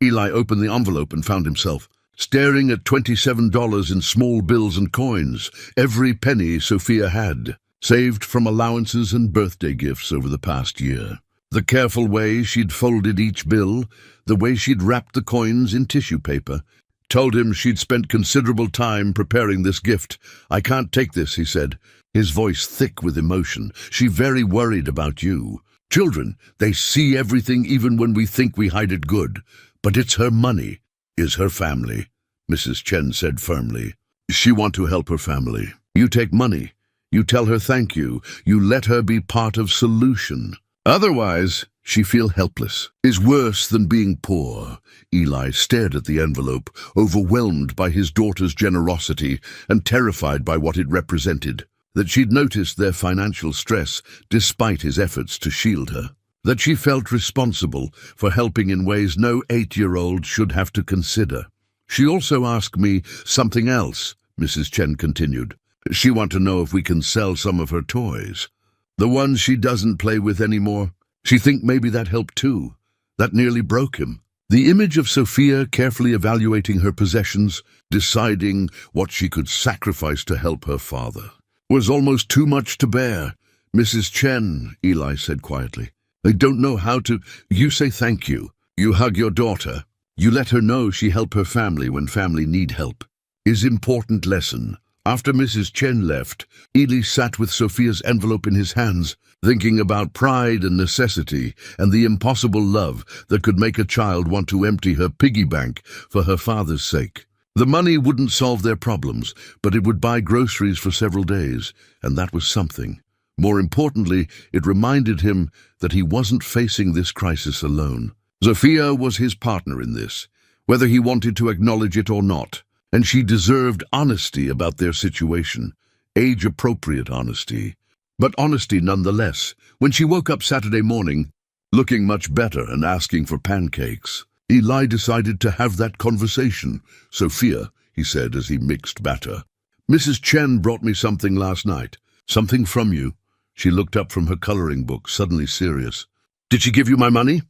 Eli opened the envelope and found himself staring at $27 in small bills and coins, every penny Sophia had, saved from allowances and birthday gifts over the past year. The careful way she'd folded each bill, the way she'd wrapped the coins in tissue paper, told him she'd spent considerable time preparing this gift. "I can't take this," he said, his voice thick with emotion. "She very worried about you. Children, they see everything even when we think we hide it good. But it's her money, is her family," Mrs. Chen said firmly. "She want to help her family. You take money. You tell her thank you. You let her be part of solution. Otherwise, she feel helpless. Is worse than being poor." Eli stared at the envelope, overwhelmed by his daughter's generosity and terrified by what it represented. That she'd noticed their financial stress despite his efforts to shield her. That she felt responsible for helping in ways no 8-year-old should have to consider. "She also asked me something else," Mrs. Chen continued. "She want to know if we can sell some of her toys. The ones she doesn't play with anymore. She think maybe that helped too. That nearly broke him." The image of Sophia carefully evaluating her possessions, deciding what she could sacrifice to help her father, was almost too much to bear. "Mrs. Chen," Eli said quietly, "I don't know how to—" "You say thank you. You hug your daughter. You let her know she help her family when family need help. Is important lesson." After Mrs. Chen left, Eli sat with Sophia's envelope in his hands, thinking about pride and necessity and the impossible love that could make a child want to empty her piggy bank for her father's sake. The money wouldn't solve their problems, but it would buy groceries for several days, and that was something. More importantly, it reminded him that he wasn't facing this crisis alone. Sophia was his partner in this, whether he wanted to acknowledge it or not, and she deserved honesty about their situation, age-appropriate honesty, but honesty nonetheless. When she woke up Saturday morning, looking much better and asking for pancakes, Eli decided to have that conversation. "Sophia," he said as he mixed batter, "Mrs. Chen brought me something last night. Something from you." She looked up from her coloring book, suddenly serious. "Did she give you my money?"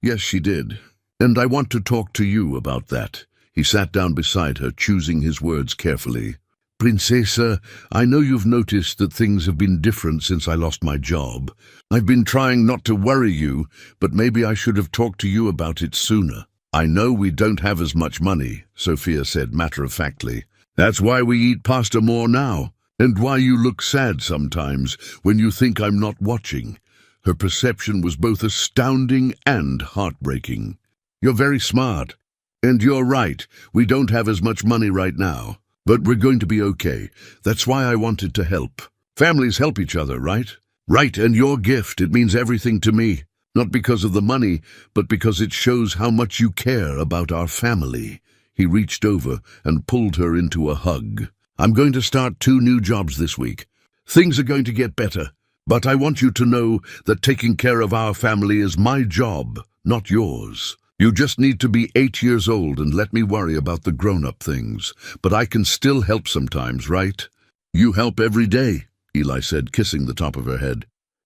"Yes, she did. And I want to talk to you about that." He sat down beside her, choosing his words carefully. "Princesa, I know you've noticed that things have been different since I lost my job. I've been trying not to worry you, but maybe I should have talked to you about it sooner." "I know we don't have as much money," Sophia said matter-of-factly. "That's why we eat pasta more now, and why you look sad sometimes when you think I'm not watching." Her perception was both astounding and heartbreaking. "You're very smart. And you're right, we don't have as much money right now. But we're going to be okay. That's why I wanted to help. Families help each other, right?" "Right, and your gift, it means everything to me. Not because of the money, but because it shows how much you care about our family." He reached over and pulled her into a hug. "I'm going to start 2 new jobs this week. Things are going to get better. But I want you to know that taking care of our family is my job, not yours. You just need to be 8 years old and let me worry about the grown-up things. But I can still help sometimes, right?" "You help every day," Eli said, kissing the top of her head.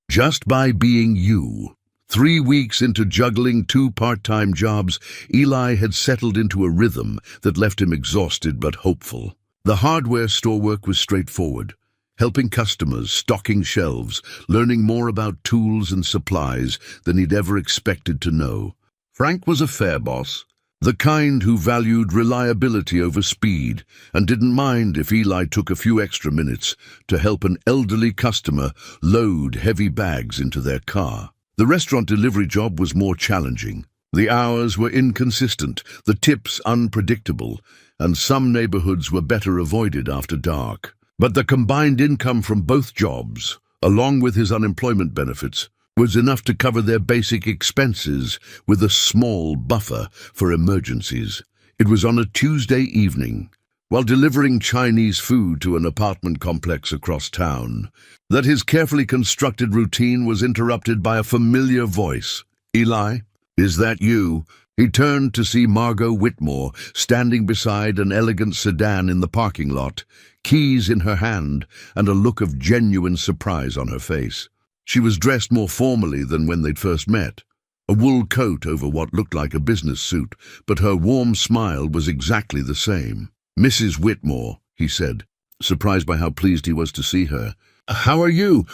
"Just by being you." 3 weeks into juggling 2 part-time jobs, Eli had settled into a rhythm that left him exhausted but hopeful. The hardware store work was straightforward. Helping customers, stocking shelves, learning more about tools and supplies than he'd ever expected to know. Frank was a fair boss, The kind who valued reliability over speed and didn't mind if Eli took a few extra minutes to help an elderly customer load heavy bags into their car. The restaurant delivery job was more challenging. The hours were inconsistent, the tips unpredictable, and some neighborhoods were better avoided after dark. But the combined income from both jobs, along with his unemployment benefits, was enough to cover their basic expenses with a small buffer for emergencies. It was on a Tuesday evening, while delivering Chinese food to an apartment complex across town, that his carefully constructed routine was interrupted by a familiar voice. "Eli, is that you?" He turned to see Margot Whitmore standing beside an elegant sedan in the parking lot, keys in her hand and a look of genuine surprise on her face. She was dressed more formally than when they'd first met. A wool coat over what looked like a business suit, but her warm smile was exactly the same. "Mrs. Whitmore," he said, surprised by how pleased he was to see her. "How are you?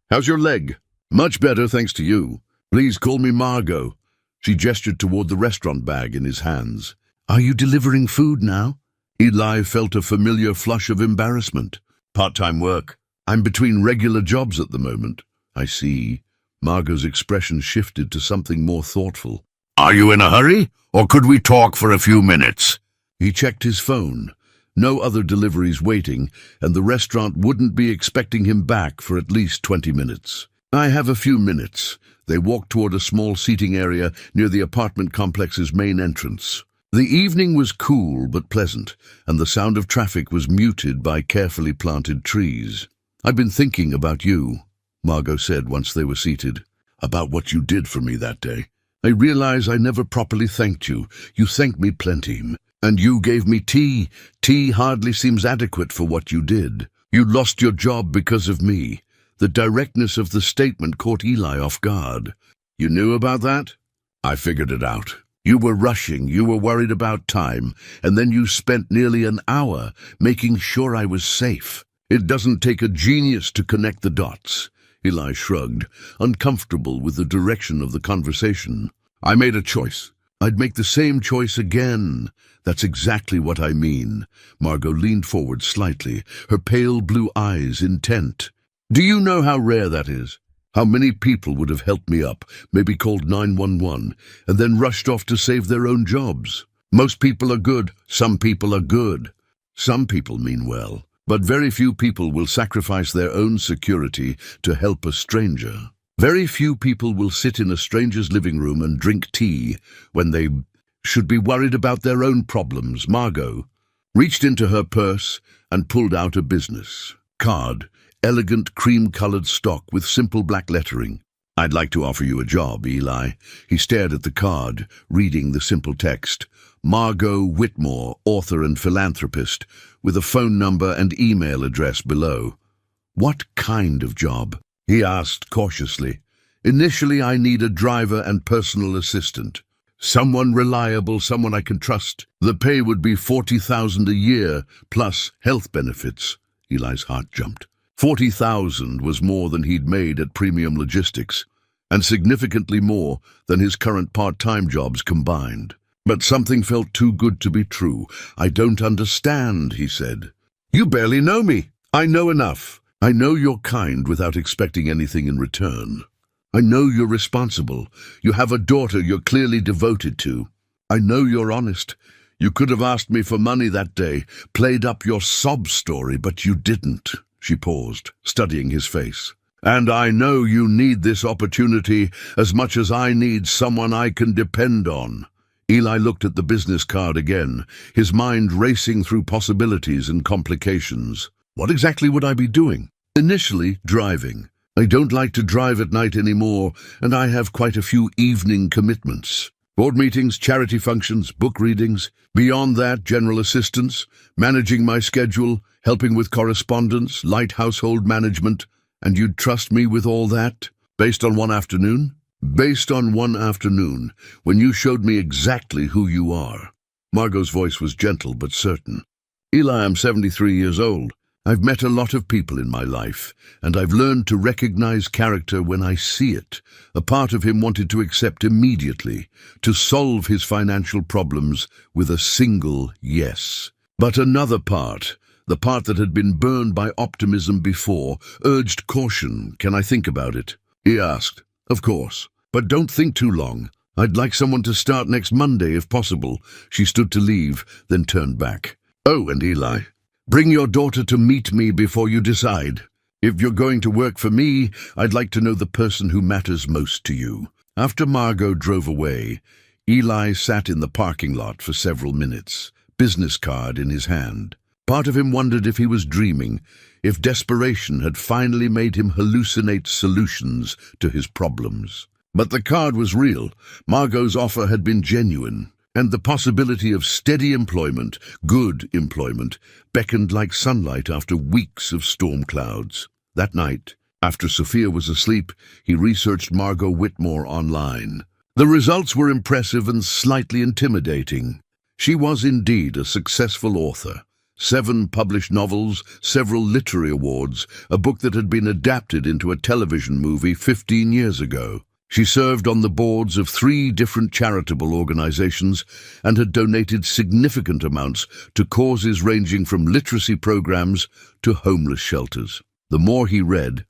How's your leg?" "Much better, thanks to you. Please call me Margot." She gestured toward the restaurant bag in his hands. "Are you delivering food now?" Eli felt a familiar flush of embarrassment. "Part-time work. I'm between regular jobs at the moment." "I see." Margot's expression shifted to something more thoughtful. "Are you in a hurry, or could we talk for a few minutes?" He checked his phone. No other deliveries waiting, and the restaurant wouldn't be expecting him back for at least 20 minutes. "I have a few minutes." They walked toward a small seating area near the apartment complex's main entrance. The evening was cool but pleasant, and the sound of traffic was muted by carefully planted trees. "I've been thinking about you," Margot said once they were seated. "About what you did for me that day. I realize I never properly thanked you. You thanked me plenty. And you gave me tea. Tea hardly seems adequate for what you did. You lost your job because of me." The directness of the statement caught Eli off guard. "You knew about that?" "I figured it out. You were rushing, you were worried about time, and then you spent nearly an hour making sure I was safe. It doesn't take a genius to connect the dots." Eli shrugged, uncomfortable with the direction of the conversation. "I made a choice. I'd make the same choice again." "That's exactly what I mean." Margot leaned forward slightly, her pale blue eyes intent. "Do you know how rare that is? How many people would have helped me up, maybe called 911, and then rushed off to save their own jobs? Most people are good. Some people are good. Some people mean well. But very few people will sacrifice their own security to help a stranger. Very few people will sit in a stranger's living room and drink tea when they should be worried about their own problems." Margot reached into her purse and pulled out a business card, elegant cream-colored stock with simple black lettering. "I'd like to offer you a job, Eli." He stared at the card, reading the simple text. "Margot Whitmore, author and philanthropist," with a phone number and email address below. "What kind of job?" he asked cautiously. "Initially, I need a driver and personal assistant. Someone reliable, someone I can trust. The pay would be $40,000 a year, plus health benefits." Eli's heart jumped. 40,000 was more than he'd made at Premium Logistics, and significantly more than his current part-time jobs combined. But something felt too good to be true. "I don't understand," he said. "You barely know me." "I know enough. I know you're kind without expecting anything in return. I know you're responsible. You have a daughter you're clearly devoted to. I know you're honest. You could have asked me for money that day, played up your sob story, but you didn't." She paused, studying his face. "And I know you need this opportunity as much as I need someone I can depend on." Eli looked at the business card again, his mind racing through possibilities and complications. "What exactly would I be doing?" "Initially, driving. I don't like to drive at night anymore, and I have quite a few evening commitments. Board meetings, charity functions, book readings. Beyond that, general assistance, managing my schedule, helping with correspondence, light household management. And you'd trust me with all that? Based on one afternoon?" "Based on one afternoon, when you showed me exactly who you are." Margot's voice was gentle but certain. "Eli, I'm 73 years old. I've met a lot of people in my life, and I've learned to recognize character when I see it. A part of him wanted to accept immediately, to solve his financial problems with a single yes. But another part, the part that had been burned by optimism before, urged caution. Can I think about it? He asked. Of course, but don't think too long. I'd like someone to start next Monday if possible. She stood to leave, then turned back. Oh, and Eli, bring your daughter to meet me before you decide. If you're going to work for me, I'd like to know the person who matters most to you. After Margot drove away, Eli sat in the parking lot for several minutes, business card in his hand. Part of him wondered if he was dreaming, if desperation had finally made him hallucinate solutions to his problems. But the card was real. Margot's offer had been genuine, and the possibility of steady employment, good employment, beckoned like sunlight after weeks of storm clouds. That night, after Sophia was asleep, he researched Margot Whitmore online. The results were impressive and slightly intimidating. She was indeed a successful author. 7 published novels, several literary awards, a book that had been adapted into a television movie 15 years ago. She served on the boards of 3 different charitable organizations and had donated significant amounts to causes ranging from literacy programs to homeless shelters. The more he read,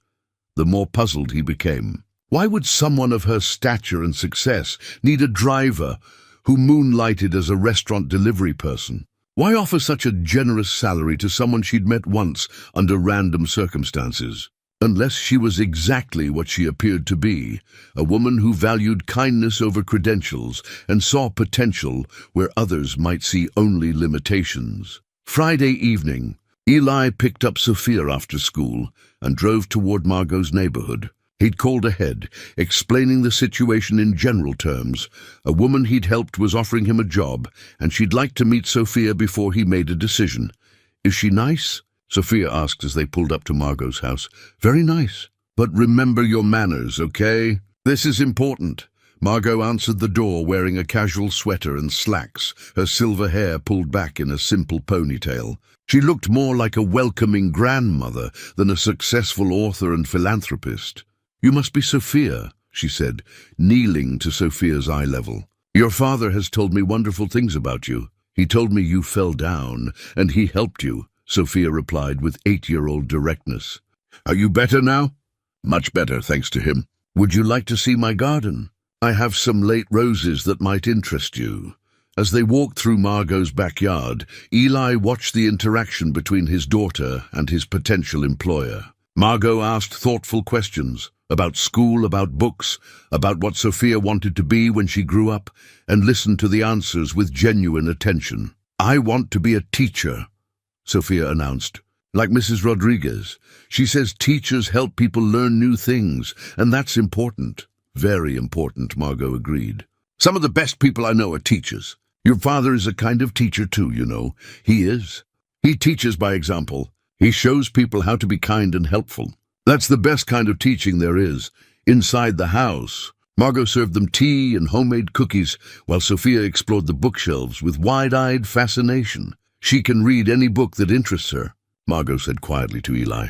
the more puzzled he became. Why would someone of her stature and success need a driver who moonlighted as a restaurant delivery person? Why offer such a generous salary to someone she'd met once under random circumstances? Unless she was exactly what she appeared to be, a woman who valued kindness over credentials and saw potential where others might see only limitations. Friday evening, Eli picked up Sophia after school and drove toward Margot's neighborhood. He'd called ahead, explaining the situation in general terms. A woman he'd helped was offering him a job, and she'd like to meet Sophia before he made a decision. Is she nice? Sophia asked as they pulled up to Margot's house. Very nice. But remember your manners, okay? This is important. Margot answered the door wearing a casual sweater and slacks, her silver hair pulled back in a simple ponytail. She looked more like a welcoming grandmother than a successful author and philanthropist. You must be Sophia, she said, kneeling to Sophia's eye level. Your father has told me wonderful things about you. He told me you fell down, and he helped you, Sophia replied with 8-year-old directness. Are you better now? Much better, thanks to him. Would you like to see my garden? I have some late roses that might interest you. As they walked through Margot's backyard, Eli watched the interaction between his daughter and his potential employer. Margot asked thoughtful questions about school, about books, about what Sophia wanted to be when she grew up, and listened to the answers with genuine attention. I want to be a teacher, Sophia announced. Like Mrs. Rodriguez. She says teachers help people learn new things, and that's important. Very important, Margot agreed. Some of the best people I know are teachers. Your father is a kind of teacher too, you know. He is. He teaches by example. He shows people how to be kind and helpful. That's the best kind of teaching there is. Inside the house, Margot served them tea and homemade cookies, while Sophia explored the bookshelves with wide-eyed fascination. She can read any book that interests her, Margot said quietly to Eli.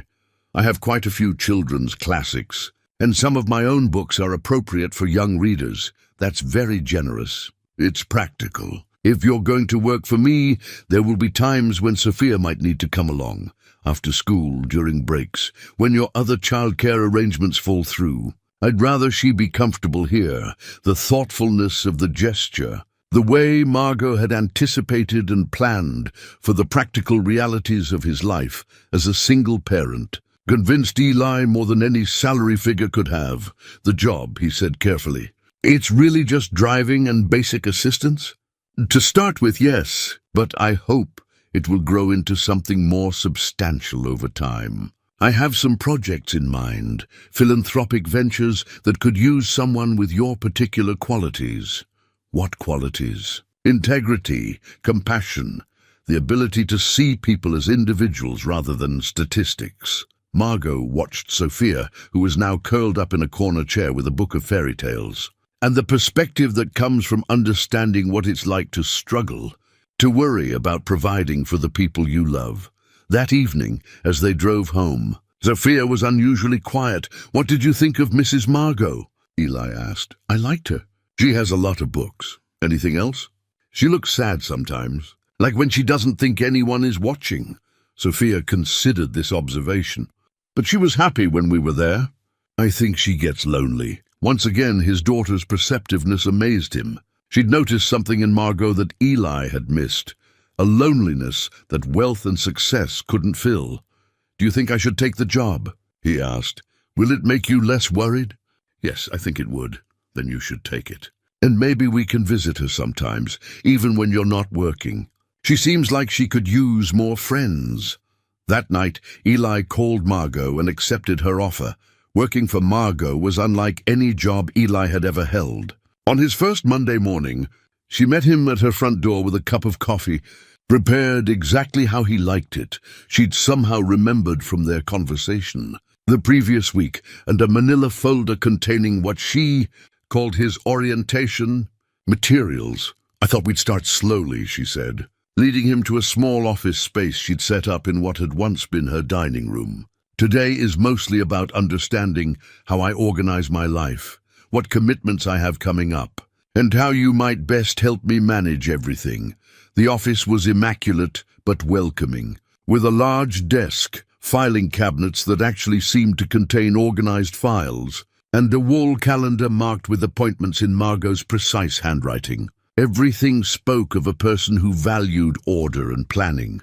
I have quite a few children's classics, and some of my own books are appropriate for young readers. That's very generous. It's practical. If you're going to work for me, there will be times when Sophia might need to come along. After school, during breaks, when your other childcare arrangements fall through. I'd rather she be comfortable here, the thoughtfulness of the gesture, the way Margot had anticipated and planned for the practical realities of his life as a single parent, convinced Eli more than any salary figure could have. The job, he said carefully. It's really just driving and basic assistance? To start with, yes, but I hope it will grow into something more substantial over time. I have some projects in mind, philanthropic ventures that could use someone with your particular qualities. What qualities? Integrity, compassion, the ability to see people as individuals rather than statistics. Margot watched Sophia, who was now curled up in a corner chair with a book of fairy tales. And the perspective that comes from understanding what it's like to struggle, to worry about providing for the people you love. That evening, as they drove home, Sophia was unusually quiet. "What did you think of Mrs. Margot?" Eli asked. "I liked her. She has a lot of books. Anything else?" "She looks sad sometimes, like when she doesn't think anyone is watching." Sophia considered this observation. "But she was happy when we were there." "I think she gets lonely." Once again, his daughter's perceptiveness amazed him. She'd noticed something in Margot that Eli had missed, a loneliness that wealth and success couldn't fill. "Do you think I should take the job?" he asked. "Will it make you less worried?" "Yes, I think it would." "Then you should take it. And maybe we can visit her sometimes, even when you're not working. She seems like she could use more friends." That night, Eli called Margot and accepted her offer. Working for Margot was unlike any job Eli had ever held. On his first Monday morning, she met him at her front door with a cup of coffee, prepared exactly how he liked it. She'd somehow remembered from their conversation the previous week, and a manila folder containing what she called his orientation materials. "I thought we'd start slowly," she said, leading him to a small office space she'd set up in what had once been her dining room. "Today is mostly about understanding how I organize my life, what commitments I have coming up, and how you might best help me manage everything." The office was immaculate but welcoming, with a large desk, filing cabinets that actually seemed to contain organized files, and a wall calendar marked with appointments in Margot's precise handwriting. Everything spoke of a person who valued order and planning,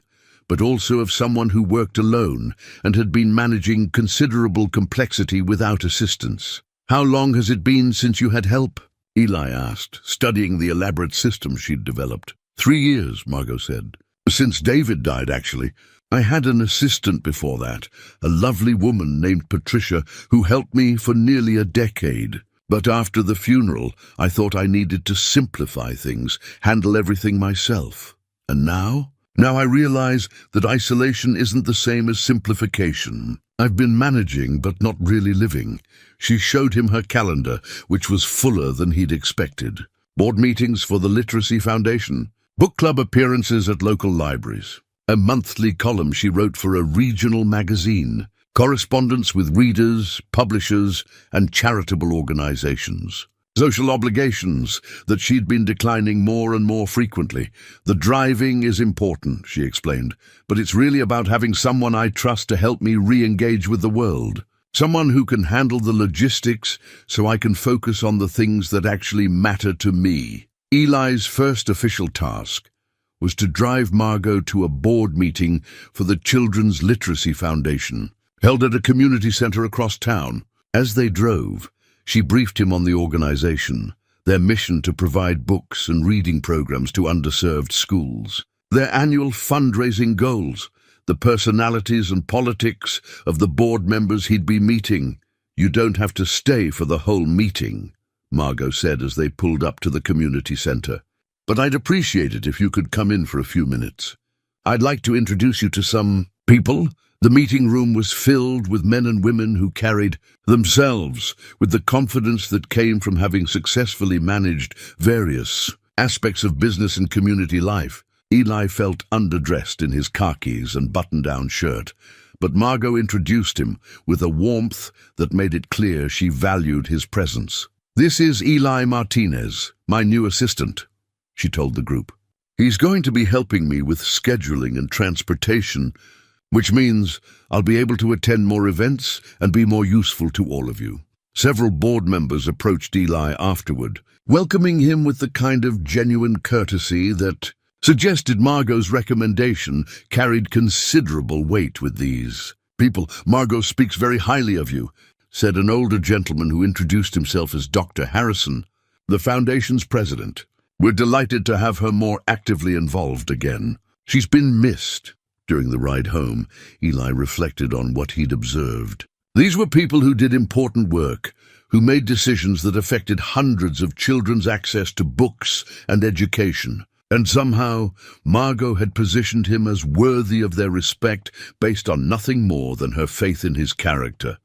but also of someone who worked alone and had been managing considerable complexity without assistance. "How long has it been since you had help?" Eli asked, studying the elaborate system she'd developed. 3 years, Margot said. "Since David died, actually. I had an assistant before that, a lovely woman named Patricia, who helped me for nearly a decade. But after the funeral, I thought I needed to simplify things, handle everything myself. And now? Now I realize that isolation isn't the same as simplification. I've been managing, but not really living." She showed him her calendar, which was fuller than he'd expected. Board meetings for the Literacy Foundation, book club appearances at local libraries, a monthly column she wrote for a regional magazine, correspondence with readers, publishers, and charitable organizations. Social obligations that she'd been declining more and more frequently. "The driving is important," she explained, "but it's really about having someone I trust to help me re-engage with the world. Someone who can handle the logistics so I can focus on the things that actually matter to me." Eli's first official task was to drive Margot to a board meeting for the Children's Literacy Foundation, held at a community center across town. As they drove, she briefed him on the organization, their mission to provide books and reading programs to underserved schools, their annual fundraising goals, the personalities and politics of the board members he'd be meeting. "You don't have to stay for the whole meeting," Margot said as they pulled up to the community center. "But I'd appreciate it if you could come in for a few minutes. I'd like to introduce you to some people." The meeting room was filled with men and women who carried themselves with the confidence that came from having successfully managed various aspects of business and community life. Eli felt underdressed in his khakis and button-down shirt, but Margot introduced him with a warmth that made it clear she valued his presence. "This is Eli Martinez, my new assistant," she told the group. "He's going to be helping me with scheduling and transportation, which means I'll be able to attend more events and be more useful to all of you." Several board members approached Eli afterward, welcoming him with the kind of genuine courtesy that suggested Margot's recommendation carried considerable weight with these people. "Margot speaks very highly of you," said an older gentleman who introduced himself as Dr. Harrison, the foundation's president. "We're delighted to have her more actively involved again. She's been missed." During the ride home, Eli reflected on what he'd observed. These were people who did important work, who made decisions that affected hundreds of children's access to books and education. And somehow, Margot had positioned him as worthy of their respect based on nothing more than her faith in his character.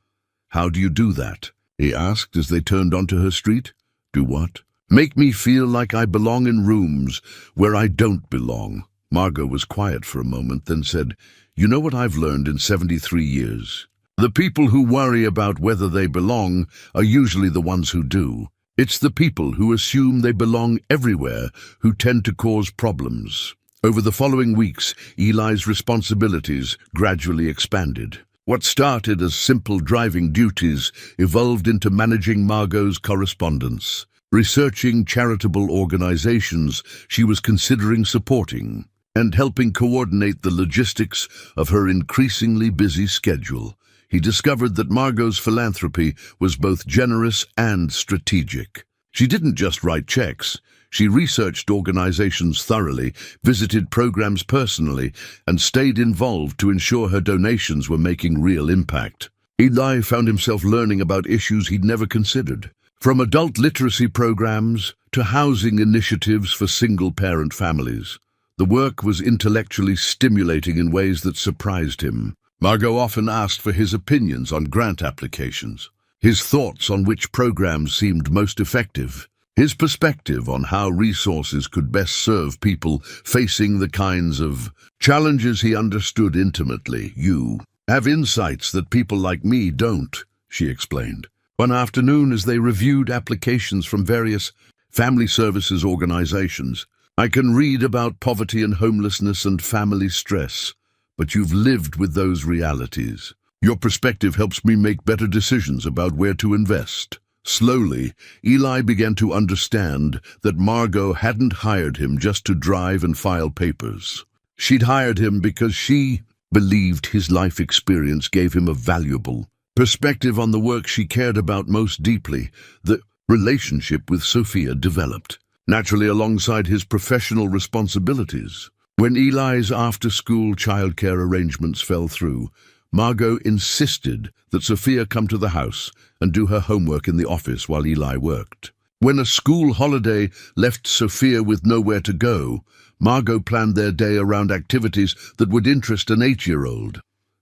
"How do you do that?" he asked as they turned onto her street. "Do what?" "Make me feel like I belong in rooms where I don't belong." Margot was quiet for a moment, then said, "You know what I've learned in 73 years? The people who worry about whether they belong are usually the ones who do. It's the people who assume they belong everywhere who tend to cause problems." Over the following weeks, Eli's responsibilities gradually expanded. What started as simple driving duties evolved into managing Margot's correspondence, researching charitable organizations she was considering supporting, and helping coordinate the logistics of her increasingly busy schedule. He discovered that Margot's philanthropy was both generous and strategic. She didn't just write checks. She researched organizations thoroughly, visited programs personally, and stayed involved to ensure her donations were making real impact. Eli found himself learning about issues he'd never considered, from adult literacy programs to housing initiatives for single-parent families. The work was intellectually stimulating in ways that surprised him. Margot often asked for his opinions on grant applications, his thoughts on which programs seemed most effective, his perspective on how resources could best serve people facing the kinds of challenges he understood intimately. "You have insights that people like me don't," she explained. One afternoon, as they reviewed applications from various family services organizations, "I can read about poverty and homelessness and family stress, but you've lived with those realities. Your perspective helps me make better decisions about where to invest." Slowly, Eli began to understand that Margot hadn't hired him just to drive and file papers. She'd hired him because she believed his life experience gave him a valuable perspective on the work she cared about most deeply. The relationship with Sophia developed naturally alongside his professional responsibilities. When Eli's after-school childcare arrangements fell through, Margot insisted that Sophia come to the house and do her homework in the office while Eli worked. When a school holiday left Sophia with nowhere to go, Margot planned their day around activities that would interest an 8-year-old.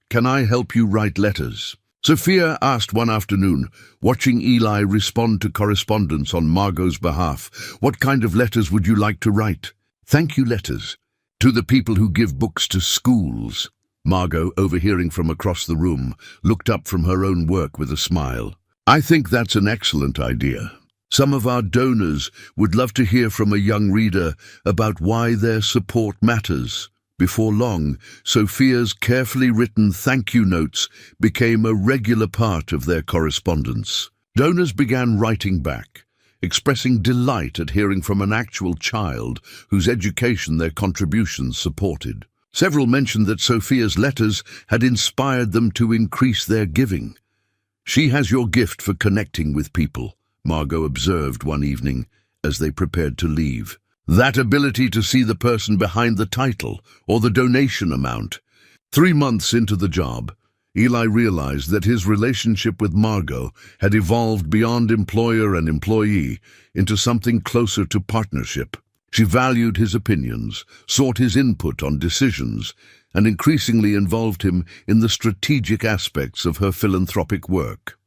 "Can I help you write letters?" Sophia asked one afternoon, watching Eli respond to correspondence on Margot's behalf. "What kind of letters would you like to write?" "Thank you letters. To the people who give books to schools." Margot, overhearing from across the room, looked up from her own work with a smile. "I think that's an excellent idea. Some of our donors would love to hear from a young reader about why their support matters." Before long, Sophia's carefully written thank you notes became a regular part of their correspondence. Donors began writing back, expressing delight at hearing from an actual child whose education their contributions supported. Several mentioned that Sophia's letters had inspired them to increase their giving. "She has your gift for connecting with people," Margot observed one evening as they prepared to leave. "That ability to see the person behind the title or the donation amount." 3 months into the job, Eli realized that his relationship with Margot had evolved beyond employer and employee into something closer to partnership. She valued his opinions, sought his input on decisions, and increasingly involved him in the strategic aspects of her philanthropic work.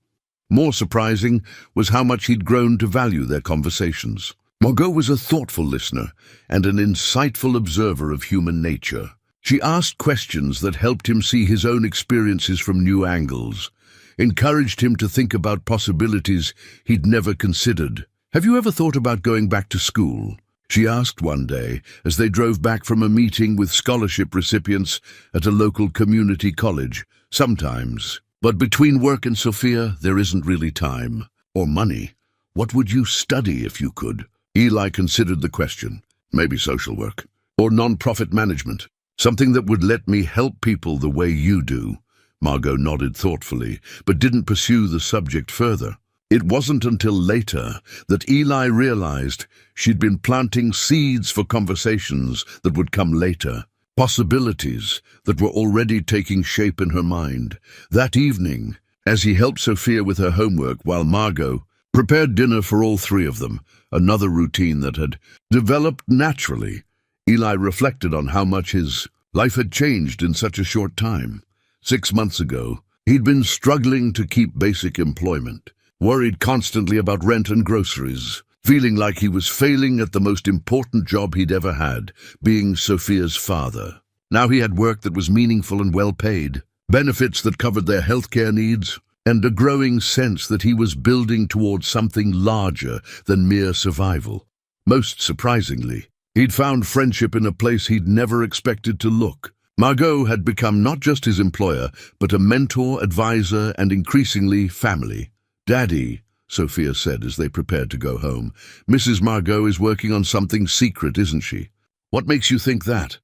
More surprising was how much he'd grown to value their conversations. Margot was a thoughtful listener and an insightful observer of human nature. She asked questions that helped him see his own experiences from new angles, encouraged him to think about possibilities he'd never considered. "Have you ever thought about going back to school?" she asked one day as they drove back from a meeting with scholarship recipients at a local community college. "Sometimes. But between work and Sophia, there isn't really time. Or money. What would you study if you could?" Eli considered the question. "Maybe social work. Or non-profit management. Something that would let me help people the way you do." Margot nodded thoughtfully, but didn't pursue the subject further. It wasn't until later that Eli realized she'd been planting seeds for conversations that would come later, possibilities that were already taking shape in her mind. That evening, as he helped Sophia with her homework while Margot prepared dinner for all 3 of them, another routine that had developed naturally, Eli reflected on how much his life had changed in such a short time. 6 months ago, he'd been struggling to keep basic employment, worried constantly about rent and groceries, feeling like he was failing at the most important job he'd ever had, being Sophia's father. Now he had work that was meaningful and well paid, benefits that covered their healthcare needs, and a growing sense that he was building towards something larger than mere survival. Most surprisingly, he'd found friendship in a place he'd never expected to look. Margot had become not just his employer, but a mentor, advisor, and increasingly family. "Daddy," Sophia said as they prepared to go home, "Mrs. Margot is working on something secret, isn't she?" "What makes you think that?"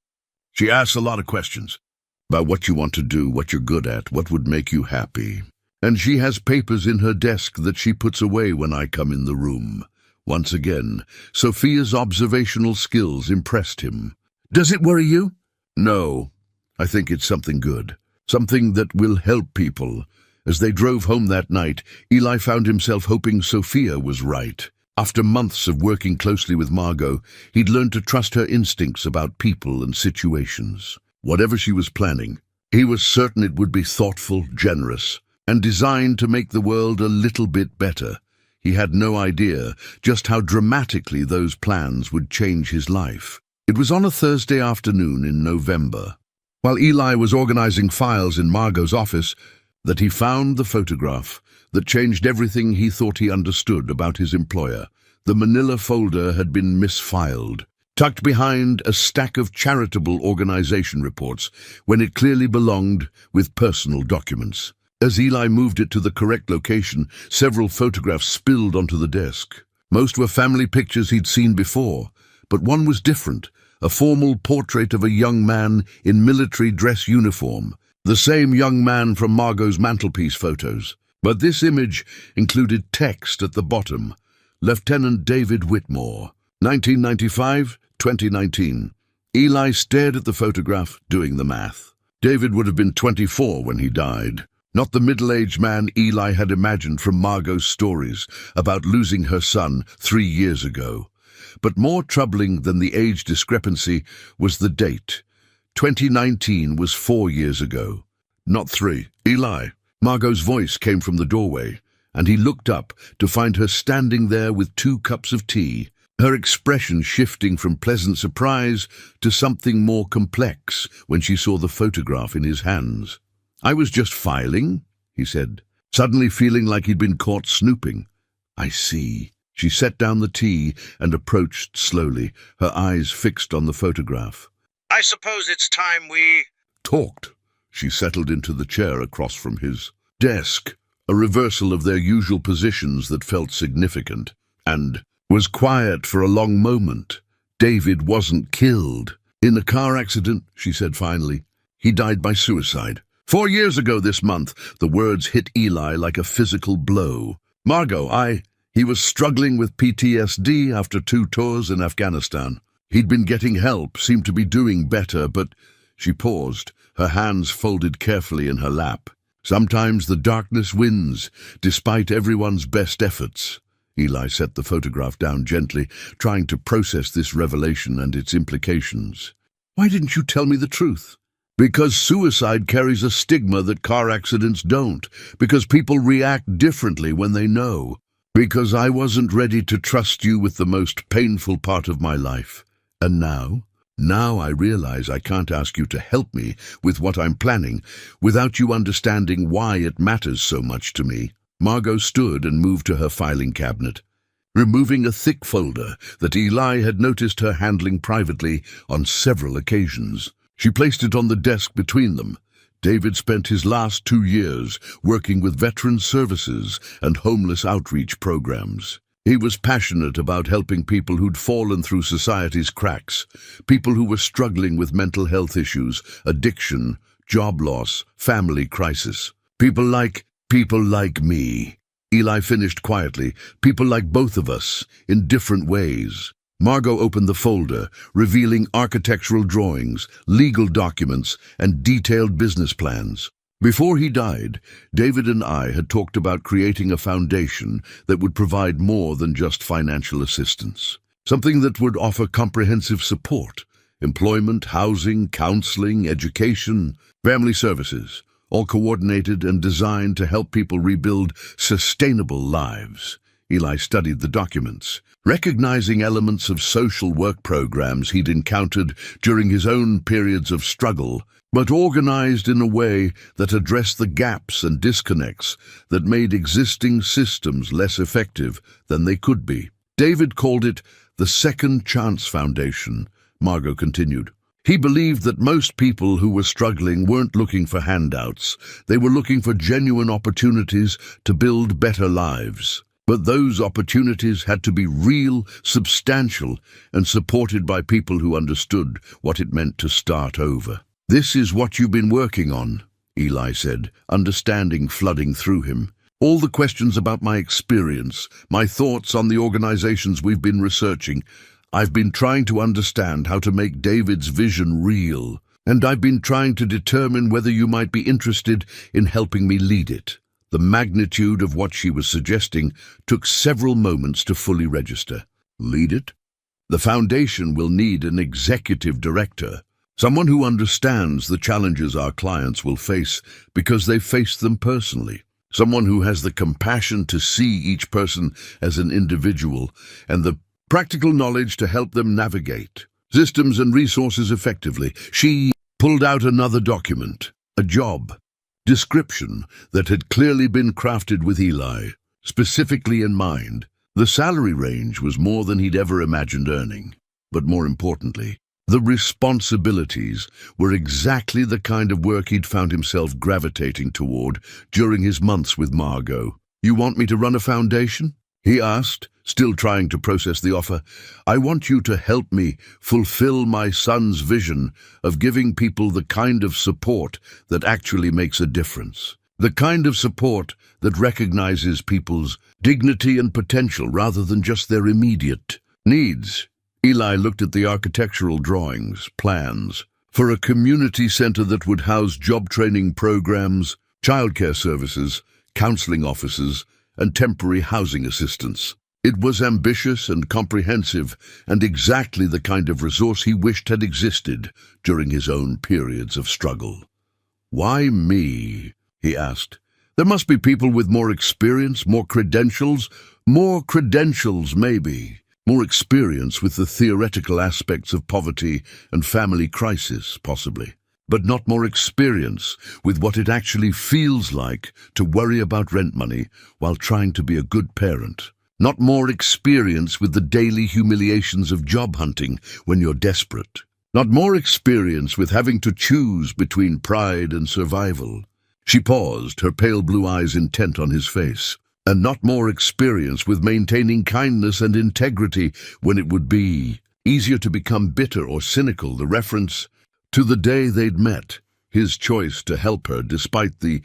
"She asks a lot of questions about what you want to do, what you're good at, what would make you happy. And she has papers in her desk that she puts away when I come in the room." Once again, Sophia's observational skills impressed him. "Does it worry you?" "No. I think it's something good. Something that will help people." As they drove home that night, Eli found himself hoping Sophia was right. After months of working closely with Margot, he'd learned to trust her instincts about people and situations. Whatever she was planning, he was certain it would be thoughtful, generous, and designed to make the world a little bit better. He had no idea just how dramatically those plans would change his life. It was on a Thursday afternoon in November, while Eli was organizing files in Margot's office, that he found the photograph that changed everything he thought he understood about his employer. The manila folder had been misfiled, tucked behind a stack of charitable organization reports, when it clearly belonged with personal documents. As Eli moved it to the correct location, several photographs spilled onto the desk. Most were family pictures he'd seen before, but one was different, a formal portrait of a young man in military dress uniform, the same young man from Margot's mantelpiece photos. But this image included text at the bottom: Lieutenant David Whitmore, 1995-2019. Eli stared at the photograph, doing the math. David would have been 24 when he died. Not the middle-aged man Eli had imagined from Margot's stories about losing her son 3 years ago. But more troubling than the age discrepancy was the date. 2019 was 4 years ago, not 3. "Eli." Margot's voice came from the doorway, and he looked up to find her standing there with 2 cups of tea, her expression shifting from pleasant surprise to something more complex when she saw the photograph in his hands. "I was just filing," he said, suddenly feeling like he'd been caught snooping. "I see." She set down the tea and approached slowly, her eyes fixed on the photograph. "I suppose it's time we talked." She settled into the chair across from his desk, a reversal of their usual positions that felt significant, and was quiet for a long moment. "David wasn't killed in a car accident," she said finally. "He died by suicide. 4 years ago this month." The words hit Eli like a physical blow. "Margot, he was struggling with PTSD after 2 tours in Afghanistan. He'd been getting help, seemed to be doing better, but..." She paused, her hands folded carefully in her lap. "Sometimes the darkness wins, despite everyone's best efforts." Eli set the photograph down gently, trying to process this revelation and its implications. "Why didn't you tell me the truth?" "Because suicide carries a stigma that car accidents don't. Because people react differently when they know. Because I wasn't ready to trust you with the most painful part of my life. And now I realize I can't ask you to help me with what I'm planning without you understanding why it matters so much to me." Margot stood and moved to her filing cabinet, removing a thick folder that Eli had noticed her handling privately on several occasions. She placed it on the desk between them. David spent his last 2 years working with veteran services and homeless outreach programs. He was passionate about helping people who'd fallen through society's cracks, people who were struggling with mental health issues, addiction, job loss, family crisis. People like me. Eli finished quietly. People like both of us, in different ways. Margot opened the folder, revealing architectural drawings, legal documents, and detailed business plans. Before he died, David and I had talked about creating a foundation that would provide more than just financial assistance. Something that would offer comprehensive support: employment, housing, counseling, education, family services, all coordinated and designed to help people rebuild sustainable lives. Eli studied the documents, recognizing elements of social work programs he'd encountered during his own periods of struggle, but organized in a way that addressed the gaps and disconnects that made existing systems less effective than they could be. David called it the Second Chance Foundation, Margot continued. He believed that most people who were struggling weren't looking for handouts. They were looking for genuine opportunities to build better lives. But those opportunities had to be real, substantial, and supported by people who understood what it meant to start over. "This is what you've been working on," Eli said, understanding flooding through him. "All the questions about my experience, my thoughts on the organizations we've been researching. I've been trying to understand how to make David's vision real, and I've been trying to determine whether you might be interested in helping me lead it." The magnitude of what she was suggesting took several moments to fully register. Lead it? The foundation will need an executive director, someone who understands the challenges our clients will face because they've faced them personally. Someone who has the compassion to see each person as an individual and the practical knowledge to help them navigate systems and resources effectively. She pulled out another document, a job description that had clearly been crafted with Eli specifically in mind. The salary range was more than he'd ever imagined earning, but more importantly, the responsibilities were exactly the kind of work he'd found himself gravitating toward during his months with Margot. "You want me to run a foundation?" he asked, still trying to process the offer. "I want you to help me fulfill my son's vision of giving people the kind of support that actually makes a difference. The kind of support that recognizes people's dignity and potential rather than just their immediate needs." Eli looked at the architectural drawings, plans, for a community center that would house job training programs, childcare services, counseling offices, and temporary housing assistance. It was ambitious and comprehensive, and exactly the kind of resource he wished had existed during his own periods of struggle. "Why me?" he asked. "There must be people with more experience, more credentials maybe. More experience with the theoretical aspects of poverty and family crisis, possibly. But not more experience with what it actually feels like to worry about rent money while trying to be a good parent. Not more experience with the daily humiliations of job hunting when you're desperate. Not more experience with having to choose between pride and survival." She paused, her pale blue eyes intent on his face. "And not more experience with maintaining kindness and integrity when it would be easier to become bitter or cynical." The reference to the day they'd met, his choice to help her despite the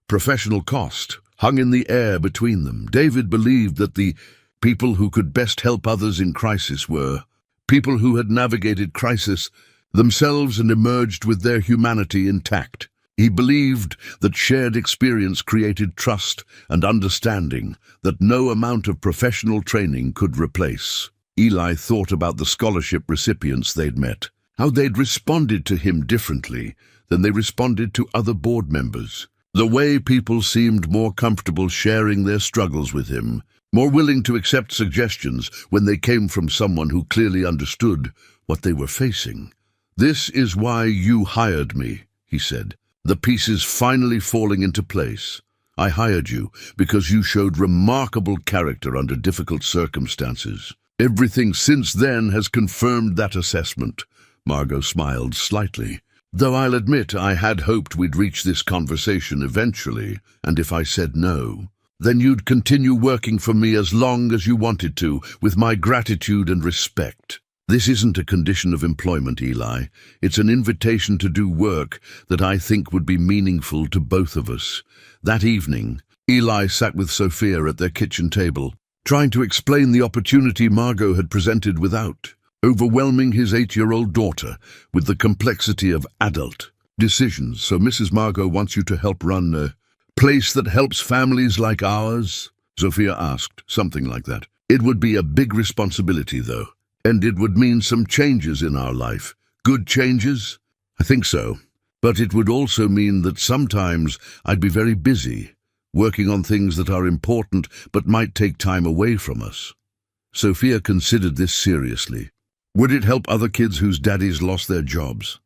professional cost, hung in the air between them. David believed that the people who could best help others in crisis were people who had navigated crisis themselves and emerged with their humanity intact. He believed that shared experience created trust and understanding that no amount of professional training could replace. Eli thought about the scholarship recipients they'd met, how they'd responded to him differently than they responded to other board members. The way people seemed more comfortable sharing their struggles with him, more willing to accept suggestions when they came from someone who clearly understood what they were facing. "This is why you hired me," he said. "The pieces finally falling into place. I hired you because you showed remarkable character under difficult circumstances. Everything since then has confirmed that assessment." Margot smiled slightly. "Though I'll admit I had hoped we'd reach this conversation eventually, and if I said no, then you'd continue working for me as long as you wanted to, with my gratitude and respect. This isn't a condition of employment, Eli. It's an invitation to do work that I think would be meaningful to both of us." That evening, Eli sat with Sophia at their kitchen table, trying to explain the opportunity Margot had presented without overwhelming his 8-year-old daughter with the complexity of adult decisions. "So Mrs. Margot wants you to help run a place that helps families like ours?" Sophia asked, something like that. "It would be a big responsibility, though. And it would mean some changes in our life. Good changes?" "I think so. But it would also mean that sometimes I'd be very busy. working on things that are important but might take time away from us. Sophia considered this seriously. Would it help other kids whose daddies lost their jobs?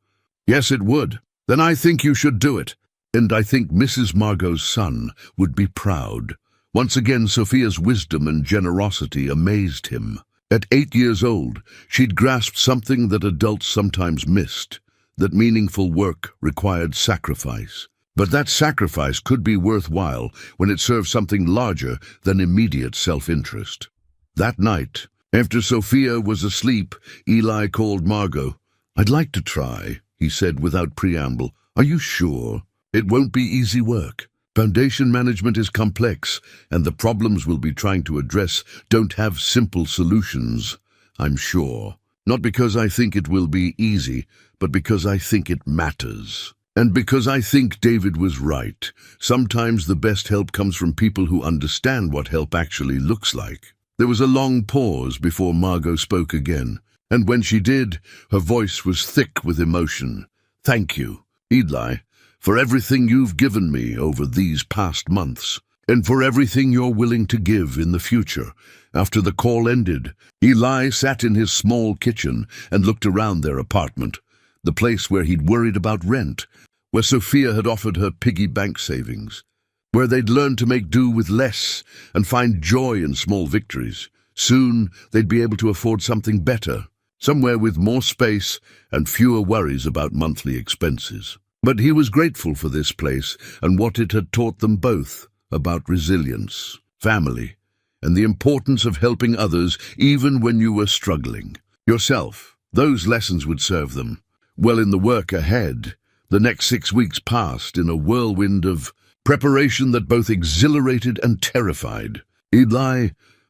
Yes, it would. Then I think you should do it. And I think Mrs. Margot's son would be proud. Once again, Sophia's wisdom and generosity amazed him. At 8 years old, she'd grasped something that adults sometimes missed, that meaningful work required sacrifice. But that sacrifice could be worthwhile when it served something larger than immediate self-interest. That night, after Sophia was asleep, Eli called Margot. "I'd like to try," he said without preamble. "Are you sure? It won't be easy work. Foundation management is complex, and the problems we'll be trying to address don't have simple solutions, I'm sure. Not because I think it will be easy, but because I think it matters. And because I think David was right. Sometimes the best help comes from people who understand what help actually looks like." There was a long pause before Margot spoke again, and when she did, her voice was thick with emotion. "Thank you, Eli, for everything you've given me over these past months, and for everything you're willing to give in the future." After the call ended, Eli sat in his small kitchen and looked around their apartment, the place where he'd worried about rent, where Sophia had offered her piggy bank savings, where they'd learned to make do with less and find joy in small victories. Soon they'd be able to afford something better, somewhere with more space and fewer worries about monthly expenses. But he was grateful for this place and what it had taught them both about resilience, family, and the importance of helping others even when you were struggling. Yourself, those lessons would serve them. Well, in the work ahead, the next 6 weeks passed in a whirlwind of preparation that both exhilarated and terrified.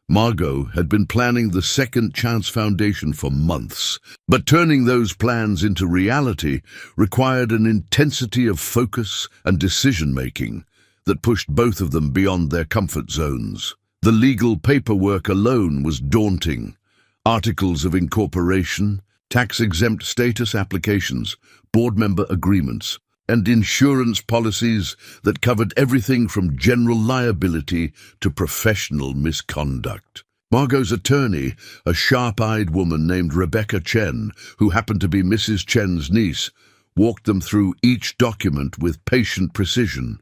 Margot had been planning the Second Chance Foundation for months, but turning those plans into reality required an intensity of focus and decision-making that pushed both of them beyond their comfort zones. The legal paperwork alone was daunting. Articles of incorporation, tax-exempt status applications, board member agreements, and insurance policies that covered everything from general liability to professional misconduct. Margot's attorney, a sharp-eyed woman named Rebecca Chen, who happened to be Mrs. Chen's niece, walked them through each document with patient precision.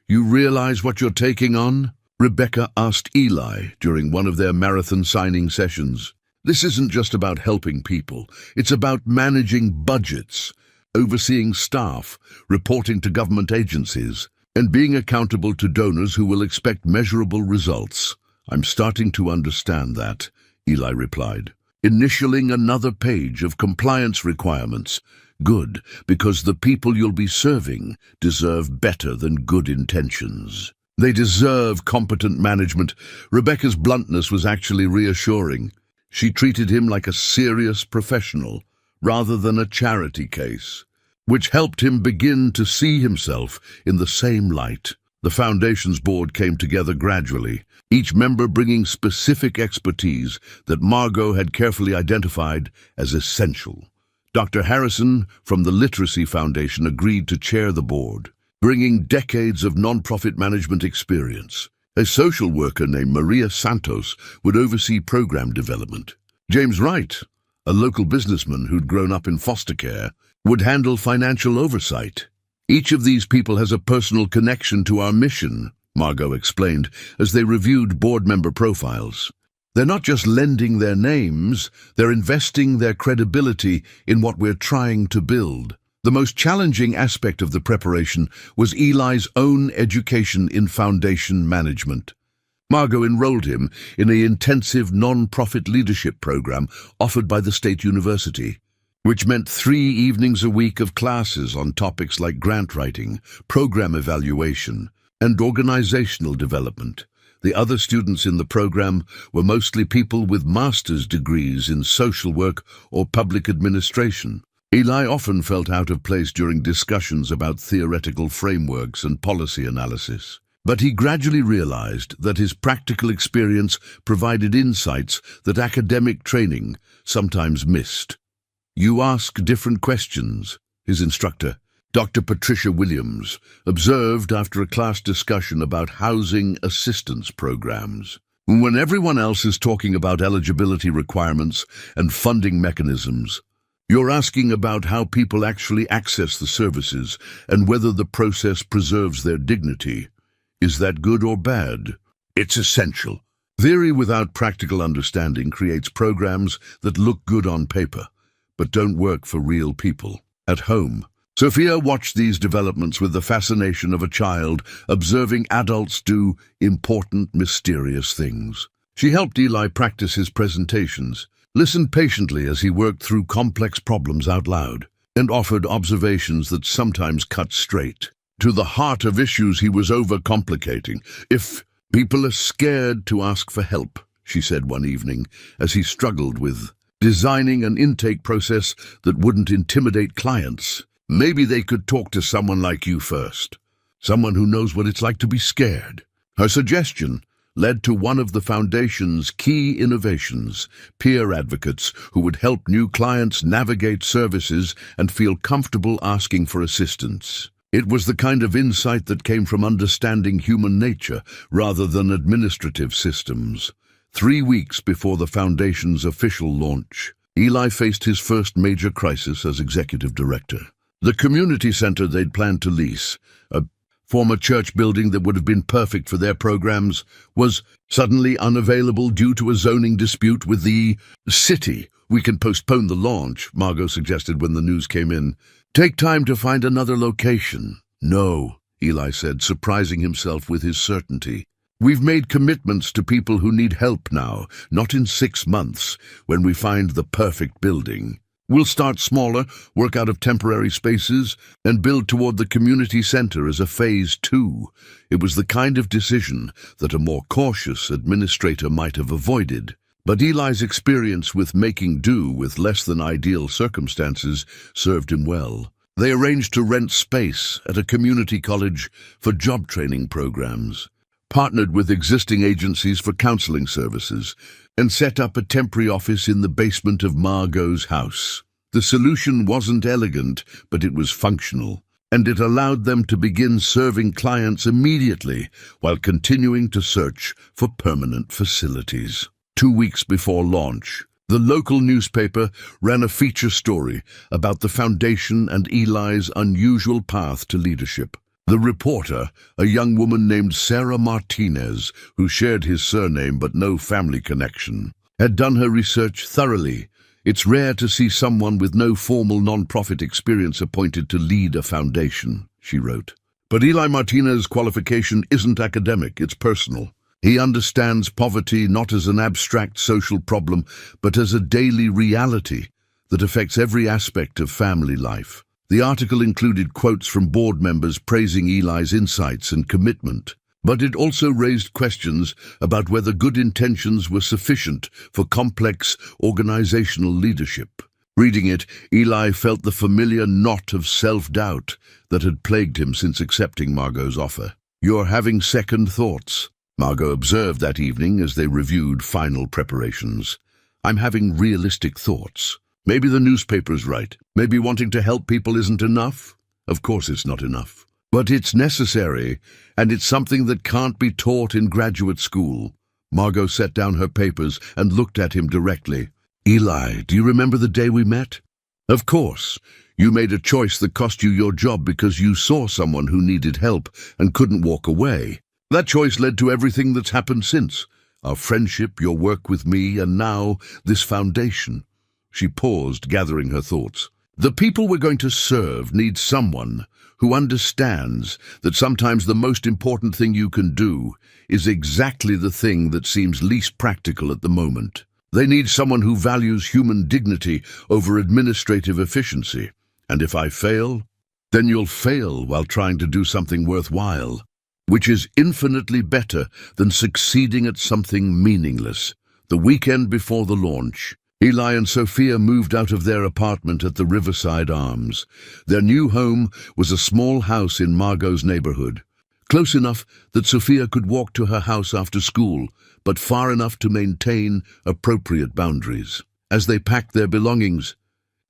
"You realize what you're taking on?" Rebecca asked Eli during one of their marathon signing sessions. "This isn't just about helping people. It's about managing budgets, overseeing staff, reporting to government agencies, and being accountable to donors who will expect measurable results." "I'm starting to understand that," Eli replied, initialing another page of compliance requirements. "Good, because the people you'll be serving deserve better than good intentions. They deserve competent management." Rebecca's bluntness was actually reassuring. She treated him like a serious professional, rather than a charity case, which helped him begin to see himself in the same light. The Foundation's board came together gradually, each member bringing specific expertise that Margot had carefully identified as essential. Dr. Harrison from the Literacy Foundation agreed to chair the board, bringing decades of nonprofit management experience. A social worker named Maria Santos would oversee program development. James Wright, a local businessman who'd grown up in foster care, would handle financial oversight. "Each of these people has a personal connection to our mission," Margot explained as they reviewed board member profiles. "They're not just lending their names, they're investing their credibility in what we're trying to build." The most challenging aspect of the preparation was Eli's own education in foundation management. Margot enrolled him in an intensive non-profit leadership program offered by the State University, which meant 3 evenings a week of classes on topics like grant writing, program evaluation, and organizational development. The other students in the program were mostly people with master's degrees in social work or public administration. Eli often felt out of place during discussions about theoretical frameworks and policy analysis, but he gradually realized that his practical experience provided insights that academic training sometimes missed. "You ask different questions," his instructor, Dr. Patricia Williams, observed after a class discussion about housing assistance programs. When everyone else is talking about eligibility requirements and funding mechanisms, you're asking about how people actually access the services and whether the process preserves their dignity. Is that good or bad? It's essential. Theory without practical understanding creates programs that look good on paper, but don't work for real people. At home, Sophia watched these developments with the fascination of a child observing adults do important, mysterious things. She helped Eli practice his presentations, listened patiently as he worked through complex problems out loud, and offered observations that sometimes cut straight to the heart of issues he was overcomplicating. If people are scared to ask for help, she said one evening, as he struggled with designing an intake process that wouldn't intimidate clients, maybe they could talk to someone like you first, someone who knows what it's like to be scared. Her suggestion led to one of the foundation's key innovations, peer advocates who would help new clients navigate services and feel comfortable asking for assistance. It was the kind of insight that came from understanding human nature rather than administrative systems. 3 weeks before the foundation's official launch, Eli faced his first major crisis as executive director. The community center they'd planned to lease, a former church building that would have been perfect for their programs, was suddenly unavailable due to a zoning dispute with the city. "We can postpone the launch," Margot suggested when the news came in. "Take time to find another location." "No," Eli said, surprising himself with his certainty. "We've made commitments to people who need help now, not in 6 months, when we find the perfect building. We'll start smaller, work out of temporary spaces, and build toward the community center as a phase 2. It was the kind of decision that a more cautious administrator might have avoided. But Eli's experience with making do with less than ideal circumstances served him well. They arranged to rent space at a community college for job training programs, partnered with existing agencies for counseling services, and set up a temporary office in the basement of Margot's house. The solution wasn't elegant, but it was functional, and it allowed them to begin serving clients immediately while continuing to search for permanent facilities. 2 weeks before launch, the local newspaper ran a feature story about the foundation and Eli's unusual path to leadership. The reporter, a young woman named Sarah Martinez, who shared his surname but no family connection, had done her research thoroughly. "It's rare to see someone with no formal non-profit experience appointed to lead a foundation," she wrote. "But Eli Martinez's qualification isn't academic, it's personal. He understands poverty not as an abstract social problem, but as a daily reality that affects every aspect of family life." The article included quotes from board members praising Eli's insights and commitment, but it also raised questions about whether good intentions were sufficient for complex organizational leadership. Reading it, Eli felt the familiar knot of self-doubt that had plagued him since accepting Margot's offer. "You're having second thoughts," Margot observed that evening as they reviewed final preparations. "I'm having realistic thoughts. Maybe the newspaper's right. Maybe wanting to help people isn't enough. Of course it's not enough. But it's necessary, and it's something that can't be taught in graduate school." Margot set down her papers and looked at him directly. "Eli, do you remember the day we met? Of course. You made a choice that cost you your job because you saw someone who needed help and couldn't walk away. That choice led to everything that's happened since. Our friendship, your work with me, and now this foundation." She paused, gathering her thoughts. "The people we're going to serve need someone who understands that sometimes the most important thing you can do is exactly the thing that seems least practical at the moment. They need someone who values human dignity over administrative efficiency. And if I fail, then you'll fail while trying to do something worthwhile, which is infinitely better than succeeding at something meaningless." The weekend before the launch, Eli and Sophia moved out of their apartment at the Riverside Arms. Their new home was a small house in Margot's neighborhood, close enough that Sophia could walk to her house after school, but far enough to maintain appropriate boundaries. As they packed their belongings,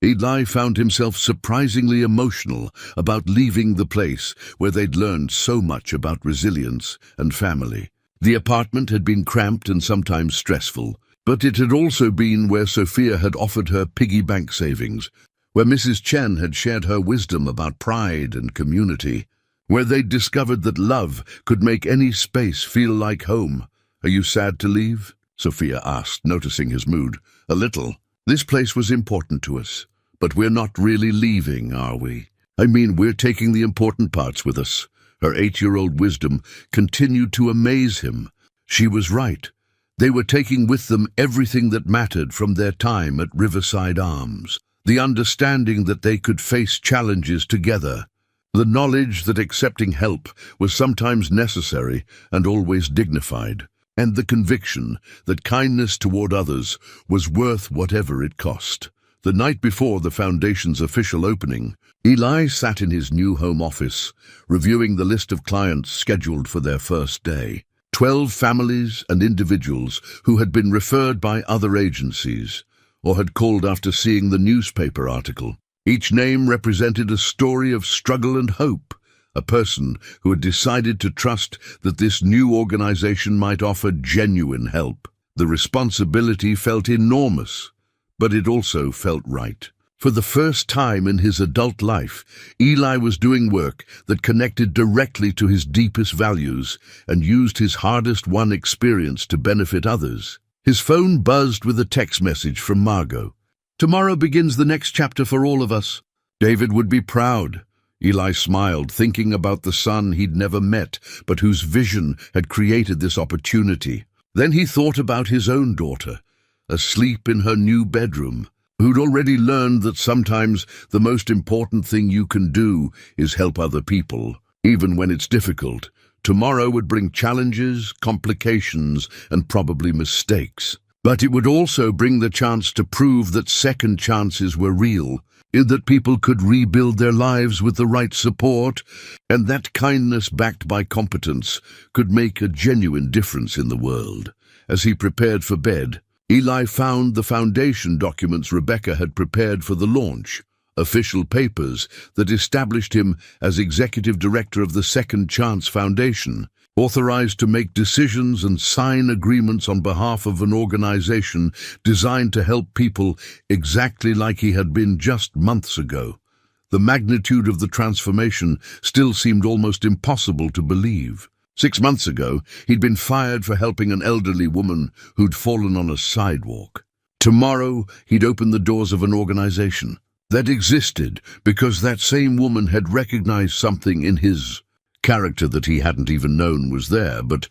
Eli found himself surprisingly emotional about leaving the place where they'd learned so much about resilience and family. The apartment had been cramped and sometimes stressful, but it had also been where Sophia had offered her piggy bank savings, where Mrs. Chen had shared her wisdom about pride and community, where they'd discovered that love could make any space feel like home. "Are you sad to leave?" Sophia asked, noticing his mood. "A little. This place was important to us. But we're not really leaving, are we? I mean, we're taking the important parts with us." Her 8-year-old wisdom continued to amaze him. She was right. They were taking with them everything that mattered from their time at Riverside Arms. The understanding that they could face challenges together. The knowledge that accepting help was sometimes necessary and always dignified. And the conviction that kindness toward others was worth whatever it cost. The night before the Foundation's official opening, Eli sat in his new home office, reviewing the list of clients scheduled for their first day. 12 families and individuals who had been referred by other agencies, or had called after seeing the newspaper article. Each name represented a story of struggle and hope, a person who had decided to trust that this new organization might offer genuine help. The responsibility felt enormous, but it also felt right. For the first time in his adult life, Eli was doing work that connected directly to his deepest values and used his hardest-won experience to benefit others. His phone buzzed with a text message from Margot. "Tomorrow begins the next chapter for all of us. David would be proud." Eli smiled, thinking about the son he'd never met, but whose vision had created this opportunity. Then he thought about his own daughter, asleep in her new bedroom, who'd already learned that sometimes the most important thing you can do is help other people, even when it's difficult. Tomorrow would bring challenges, complications, and probably mistakes. But it would also bring the chance to prove that second chances were real, that people could rebuild their lives with the right support, and that kindness backed by competence could make a genuine difference in the world. As he prepared for bed, Eli found the foundation documents Rebecca had prepared for the launch, official papers that established him as executive director of the Second Chance Foundation, authorized to make decisions and sign agreements on behalf of an organization designed to help people exactly like he had been just months ago. The magnitude of the transformation still seemed almost impossible to believe. 6 months ago, he'd been fired for helping an elderly woman who'd fallen on a sidewalk. Tomorrow, he'd open the doors of an organization that existed because that same woman had recognized something in his character that he hadn't even known was there. But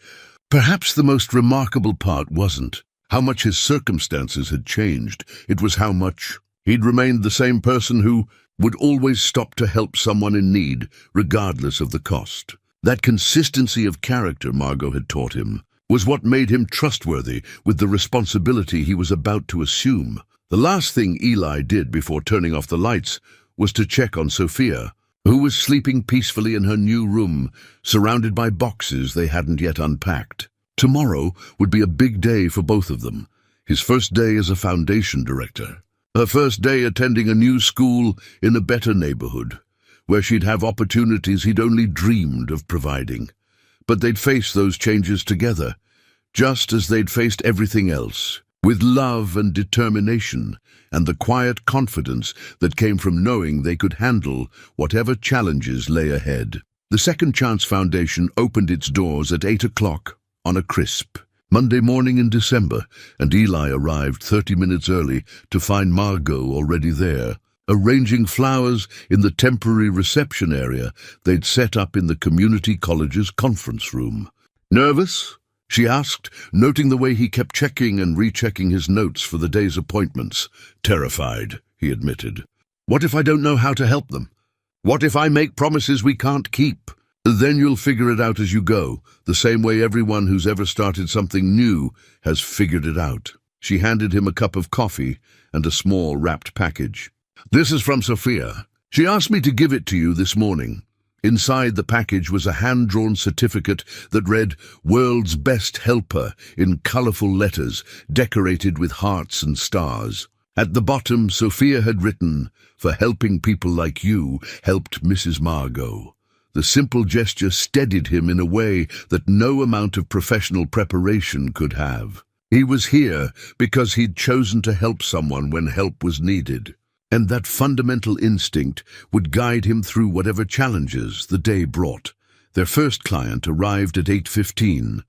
perhaps the most remarkable part wasn't how much his circumstances had changed. It was how much he'd remained the same person who would always stop to help someone in need, regardless of the cost. That consistency of character Margot had taught him was what made him trustworthy with the responsibility he was about to assume. The last thing Eli did before turning off the lights was to check on Sophia, who was sleeping peacefully in her new room, surrounded by boxes they hadn't yet unpacked. Tomorrow would be a big day for both of them. His first day as a foundation director. Her first day attending a new school in a better neighborhood, where she'd have opportunities he'd only dreamed of providing. But they'd face those changes together, just as they'd faced everything else, with love and determination, and the quiet confidence that came from knowing they could handle whatever challenges lay ahead. The Second Chance Foundation opened its doors at 8 o'clock on a crisp Monday morning in December, and Eli arrived 30 minutes early to find Margot already there, arranging flowers in the temporary reception area they'd set up in the community college's conference room. "Nervous?" she asked, noting the way he kept checking and rechecking his notes for the day's appointments. "Terrified," he admitted. "What if I don't know how to help them? What if I make promises we can't keep?" "Then you'll figure it out as you go, the same way everyone who's ever started something new has figured it out." She handed him a cup of coffee and a small wrapped package. "This is from Sophia. She asked me to give it to you this morning." Inside the package was a hand-drawn certificate that read, "World's Best Helper," in colorful letters, decorated with hearts and stars. At the bottom, Sophia had written, "For helping people like you, helped Mrs. Margot." The simple gesture steadied him in a way that no amount of professional preparation could have. He was here because he'd chosen to help someone when help was needed, and that fundamental instinct would guide him through whatever challenges the day brought. Their first client arrived at 8:15,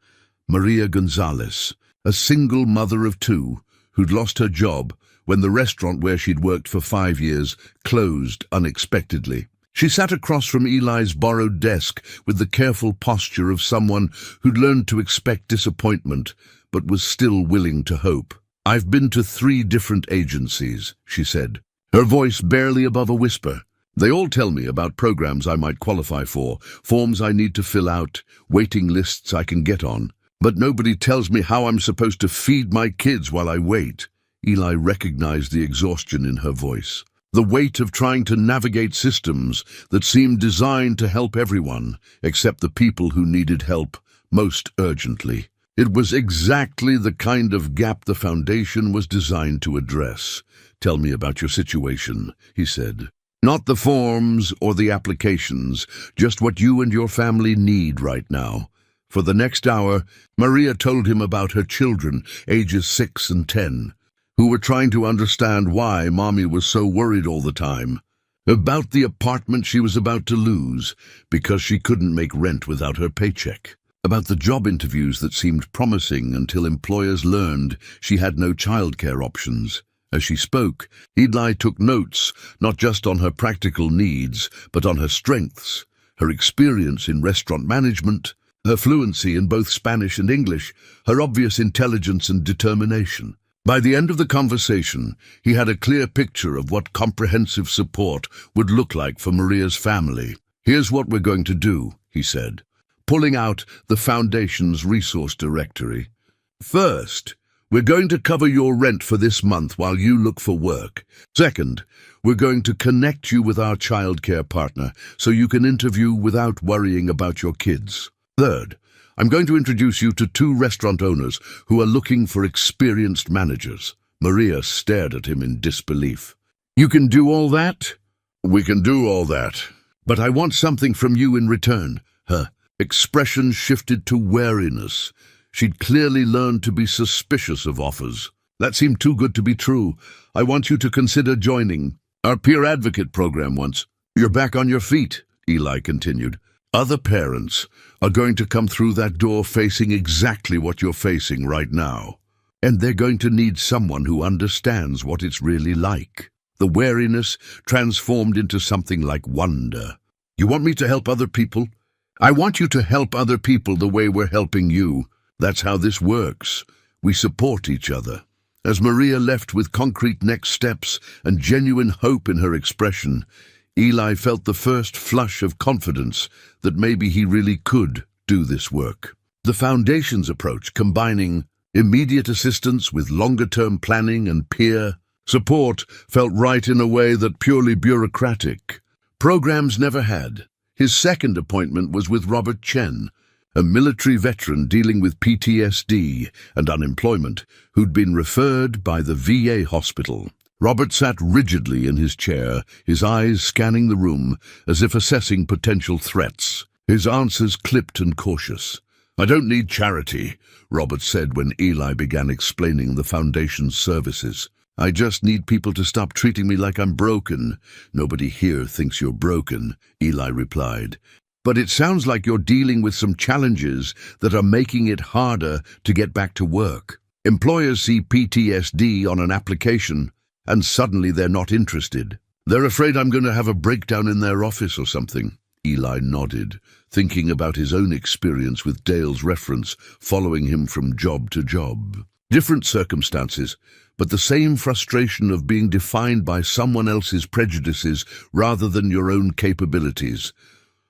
Maria Gonzalez, a single mother of two who'd lost her job when the restaurant where she'd worked for 5 years closed unexpectedly. She sat across from Eli's borrowed desk with the careful posture of someone who'd learned to expect disappointment but was still willing to hope. "I've been to 3 different agencies," she said, her voice barely above a whisper. "They all tell me about programs I might qualify for, forms I need to fill out, waiting lists I can get on. But nobody tells me how I'm supposed to feed my kids while I wait." Eli recognized the exhaustion in her voice, the weight of trying to navigate systems that seemed designed to help everyone, except the people who needed help most urgently. It was exactly the kind of gap the foundation was designed to address. "Tell me about your situation," he said. "Not the forms or the applications, just what you and your family need right now." For the next hour, Maria told him about her children, ages 6 and 10, who were trying to understand why Mommy was so worried all the time. About the apartment she was about to lose because she couldn't make rent without her paycheck. About the job interviews that seemed promising until employers learned she had no childcare options. As she spoke, Eli took notes, not just on her practical needs, but on her strengths, her experience in restaurant management, her fluency in both Spanish and English, her obvious intelligence and determination. By the end of the conversation, he had a clear picture of what comprehensive support would look like for Maria's family. "Here's what we're going to do," he said, pulling out the foundation's resource directory. "First, we're going to cover your rent for this month while you look for work. Second, we're going to connect you with our childcare partner so you can interview without worrying about your kids. Third, I'm going to introduce you to 2 restaurant owners who are looking for experienced managers." Maria stared at him in disbelief. "You can do all that?" "We can do all that. But I want something from you in return." Her expression shifted to wariness. She'd clearly learned to be suspicious of offers. "That seemed too good to be true. I want you to consider joining our peer advocate program once you're back on your feet," Eli continued. "Other parents are going to come through that door facing exactly what you're facing right now. And they're going to need someone who understands what it's really like." The wariness transformed into something like wonder. "You want me to help other people? I want you to help other people the way we're helping you. That's how this works. We support each other." As Maria left with concrete next steps and genuine hope in her expression, Eli felt the first flush of confidence that maybe he really could do this work. The Foundation's approach, combining immediate assistance with longer-term planning and peer support, felt right in a way that purely bureaucratic programs never had. His second appointment was with Robert Chen, a military veteran dealing with PTSD and unemployment who'd been referred by the VA hospital. Robert sat rigidly in his chair, his eyes scanning the room as if assessing potential threats. His answers clipped and cautious. "I don't need charity," Robert said when Eli began explaining the Foundation's services. "I just need people to stop treating me like I'm broken." "Nobody here thinks you're broken," Eli replied. "But it sounds like you're dealing with some challenges that are making it harder to get back to work. Employers see PTSD on an application, and suddenly they're not interested. They're afraid I'm going to have a breakdown in their office or something." Eli nodded, thinking about his own experience with Dale's reference following him from job to job. Different circumstances, but the same frustration of being defined by someone else's prejudices rather than your own capabilities.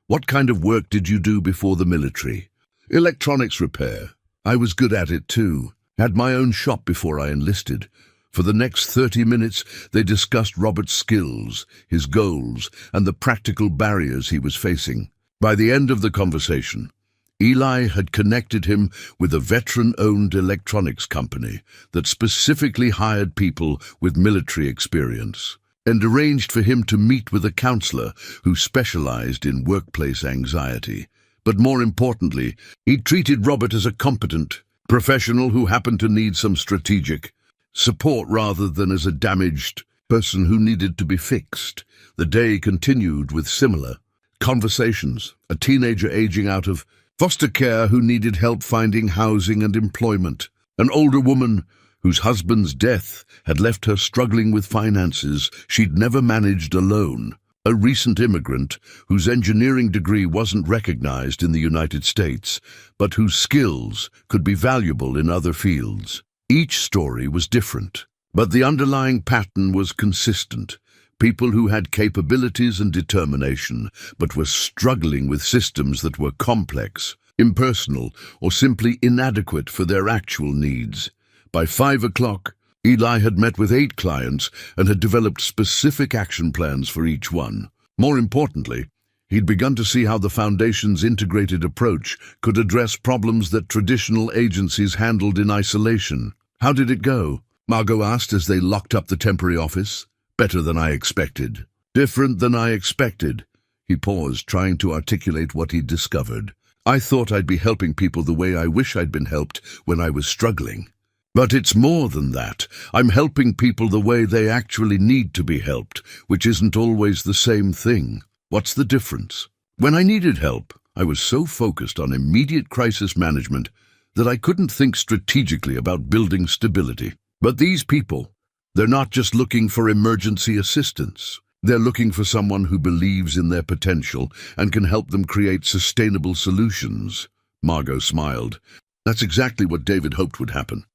"What kind of work did you do before the military?" "Electronics repair. I was good at it too. Had my own shop before I enlisted." For the next 30 minutes, they discussed Robert's skills, his goals, and the practical barriers he was facing. By the end of the conversation, Eli had connected him with a veteran-owned electronics company that specifically hired people with military experience, and arranged for him to meet with a counselor who specialized in workplace anxiety. But more importantly, he treated Robert as a competent professional who happened to need some strategic support rather than as a damaged person who needed to be fixed. The day continued with similar conversations. A teenager aging out of foster care who needed help finding housing and employment. An older woman whose husband's death had left her struggling with finances she'd never managed alone. A recent immigrant whose engineering degree wasn't recognized in the United States, but whose skills could be valuable in other fields. Each story was different, but the underlying pattern was consistent. People who had capabilities and determination, but were struggling with systems that were complex, impersonal, or simply inadequate for their actual needs. By 5 o'clock, Eli had met with 8 clients and had developed specific action plans for each one. More importantly, he'd begun to see how the Foundation's integrated approach could address problems that traditional agencies handled in isolation. "How did it go?" Margot asked as they locked up the temporary office. "Better than I expected." "Different than I expected." He paused, trying to articulate what he'd discovered. "I thought I'd be helping people the way I wish I'd been helped when I was struggling. But it's more than that. I'm helping people the way they actually need to be helped, which isn't always the same thing. What's the difference? When I needed help, I was so focused on immediate crisis management that I couldn't think strategically about building stability. But these people, they're not just looking for emergency assistance. They're looking for someone who believes in their potential and can help them create sustainable solutions." Margot smiled. "That's exactly what David hoped would happen.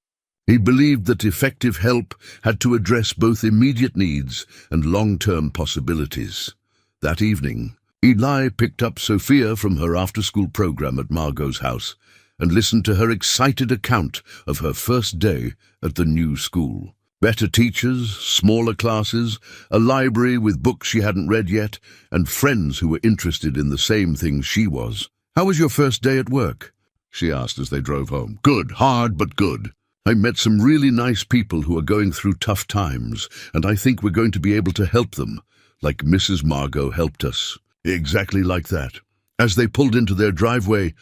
He believed that effective help had to address both immediate needs and long-term possibilities." That evening, Eli picked up Sophia from her after-school program at Margot's house and listened to her excited account of her first day at the new school. Better teachers, smaller classes, a library with books she hadn't read yet, and friends who were interested in the same things she was. "How was your first day at work?" she asked as they drove home. "Good, hard but good. I met some really nice people who are going through tough times, and I think we're going to be able to help them, like Mrs. Margot helped us." Exactly like that. As they pulled into their driveway,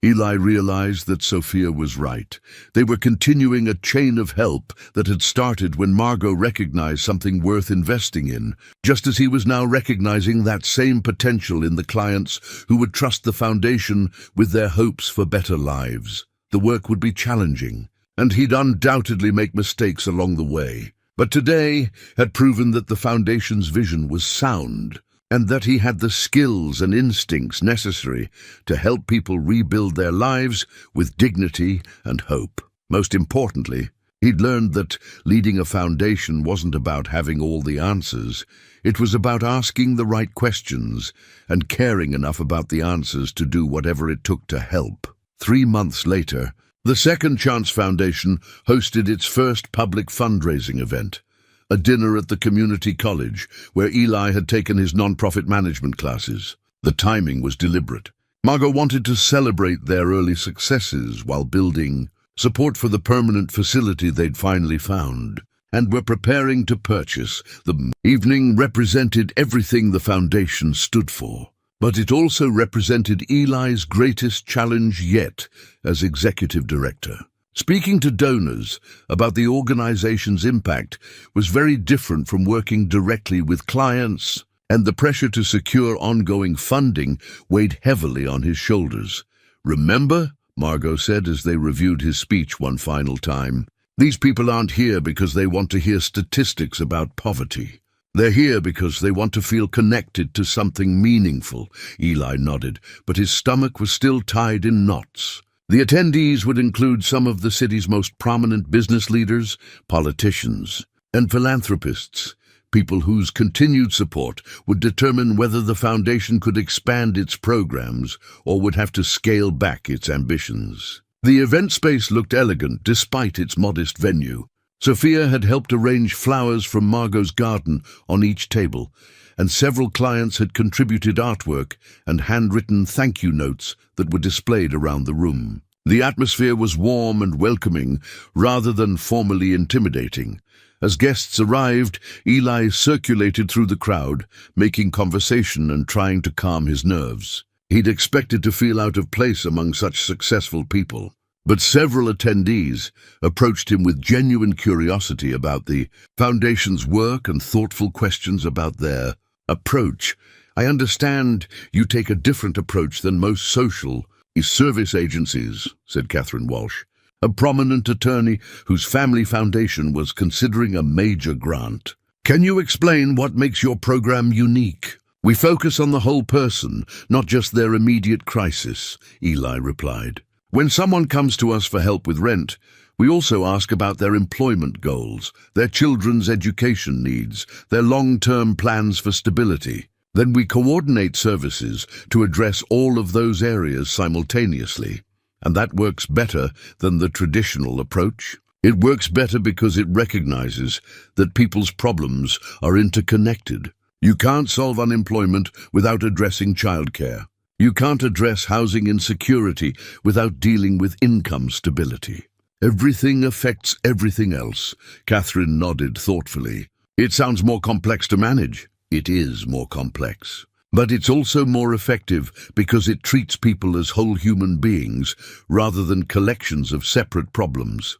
Eli realized that Sophia was right. They were continuing a chain of help that had started when Margot recognized something worth investing in, just as he was now recognizing that same potential in the clients who would trust the Foundation with their hopes for better lives. The work would be challenging, and he'd undoubtedly make mistakes along the way. But today had proven that the Foundation's vision was sound, and that he had the skills and instincts necessary to help people rebuild their lives with dignity and hope. Most importantly, he'd learned that leading a foundation wasn't about having all the answers. It was about asking the right questions and caring enough about the answers to do whatever it took to help. 3 months later, the Second Chance Foundation hosted its first public fundraising event, a dinner at the community college where Eli had taken his nonprofit management classes. The timing was deliberate. Margot wanted to celebrate their early successes while building support for the permanent facility they'd finally found, and were preparing to purchase. The evening represented everything the Foundation stood for, but it also represented Eli's greatest challenge yet as executive director. Speaking to donors about the organization's impact was very different from working directly with clients, and the pressure to secure ongoing funding weighed heavily on his shoulders. "Remember," Margot said as they reviewed his speech one final time, "these people aren't here because they want to hear statistics about poverty. They're here because they want to feel connected to something meaningful." Eli nodded, but his stomach was still tied in knots. The attendees would include some of the city's most prominent business leaders, politicians, and philanthropists, people whose continued support would determine whether the Foundation could expand its programs or would have to scale back its ambitions. The event space looked elegant despite its modest venue. Sophia had helped arrange flowers from Margot's garden on each table, and several clients had contributed artwork and handwritten thank you notes that were displayed around the room. The atmosphere was warm and welcoming rather than formally intimidating. As guests arrived, Eli circulated through the crowd, making conversation and trying to calm his nerves. He'd expected to feel out of place among such successful people. But several attendees approached him with genuine curiosity about the foundation's work and thoughtful questions about their approach. "I understand you take a different approach than most social service agencies," said Catherine Walsh, a prominent attorney whose family foundation was considering a major grant. "Can you explain what makes your program unique?" "We focus on the whole person, not just their immediate crisis," Eli replied. "When someone comes to us for help with rent, we also ask about their employment goals, their children's education needs, their long-term plans for stability. Then we coordinate services to address all of those areas simultaneously. And that works better than the traditional approach. It works better because it recognizes that people's problems are interconnected. You can't solve unemployment without addressing childcare. You can't address housing insecurity without dealing with income stability. Everything affects everything else." Catherine nodded thoughtfully. "It sounds more complex to manage." "It is more complex. But it's also more effective because it treats people as whole human beings rather than collections of separate problems."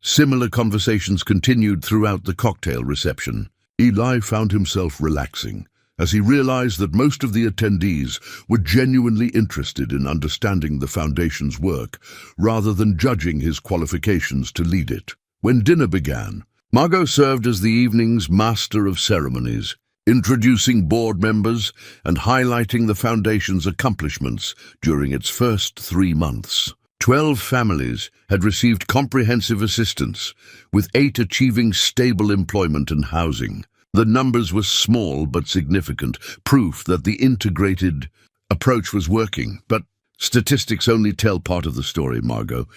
Similar conversations continued throughout the cocktail reception. Eli found himself relaxing as he realized that most of the attendees were genuinely interested in understanding the foundation's work rather than judging his qualifications to lead it. When dinner began, Margot served as the evening's master of ceremonies, introducing board members and highlighting the foundation's accomplishments during its first 3 months. 12 families had received comprehensive assistance, with 8 achieving stable employment and housing. The numbers were small but significant, proof that the integrated approach was working. "But statistics only tell part of the story," Margot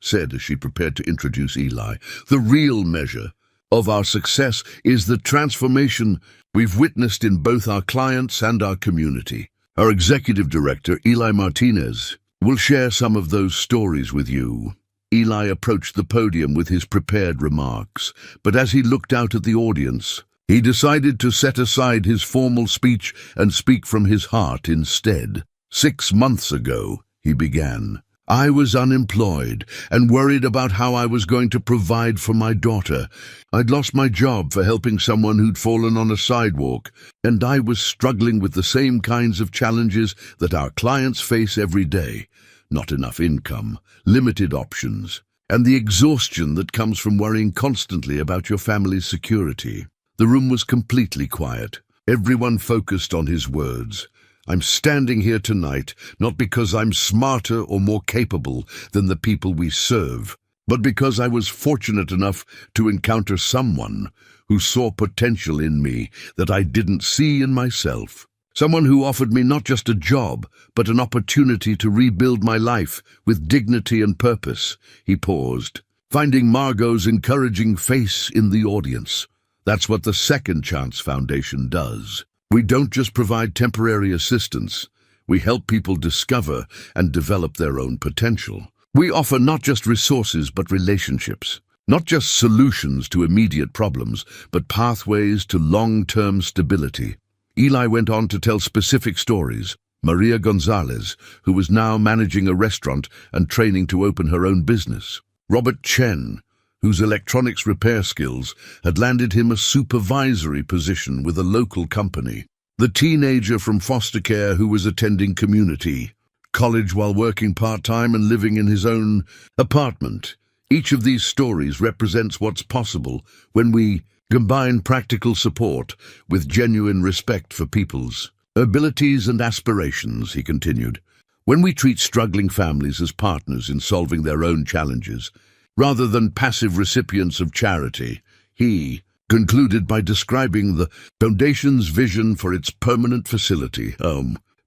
said as she prepared to introduce Eli. "The real measure of our success is the transformation we've witnessed in both our clients and our community." Our executive director, Eli Martinez, will share some of those stories with you. Eli approached the podium with his prepared remarks, but as he looked out at the audience, he decided to set aside his formal speech and speak from his heart instead. "6 months ago," he began, "I was unemployed and worried about how I was going to provide for my daughter. I'd lost my job for helping someone who'd fallen on a sidewalk, and I was struggling with the same kinds of challenges that our clients face every day. Not enough income, limited options, and the exhaustion that comes from worrying constantly about your family's security." The room was completely quiet. Everyone focused on his words. "I'm standing here tonight not because I'm smarter or more capable than the people we serve, but because I was fortunate enough to encounter someone who saw potential in me that I didn't see in myself. Someone who offered me not just a job, but an opportunity to rebuild my life with dignity and purpose." He paused, finding Margot's encouraging face in the audience. "That's what the Second Chance Foundation does. We don't just provide temporary assistance. We help people discover and develop their own potential. We offer not just resources but relationships. Not just solutions to immediate problems, but pathways to long-term stability." Eli went on to tell specific stories. Maria Gonzalez, who was now managing a restaurant and training to open her own business. Robert Chen, whose electronics repair skills had landed him a supervisory position with a local company. The teenager from foster care who was attending community college while working part-time and living in his own apartment. Each of these stories represents what's possible when we combine practical support with genuine respect for people's abilities and aspirations, he continued. "When we treat struggling families as partners in solving their own challenges, rather than passive recipients of charity," he concluded by describing the Foundation's vision for its permanent facility,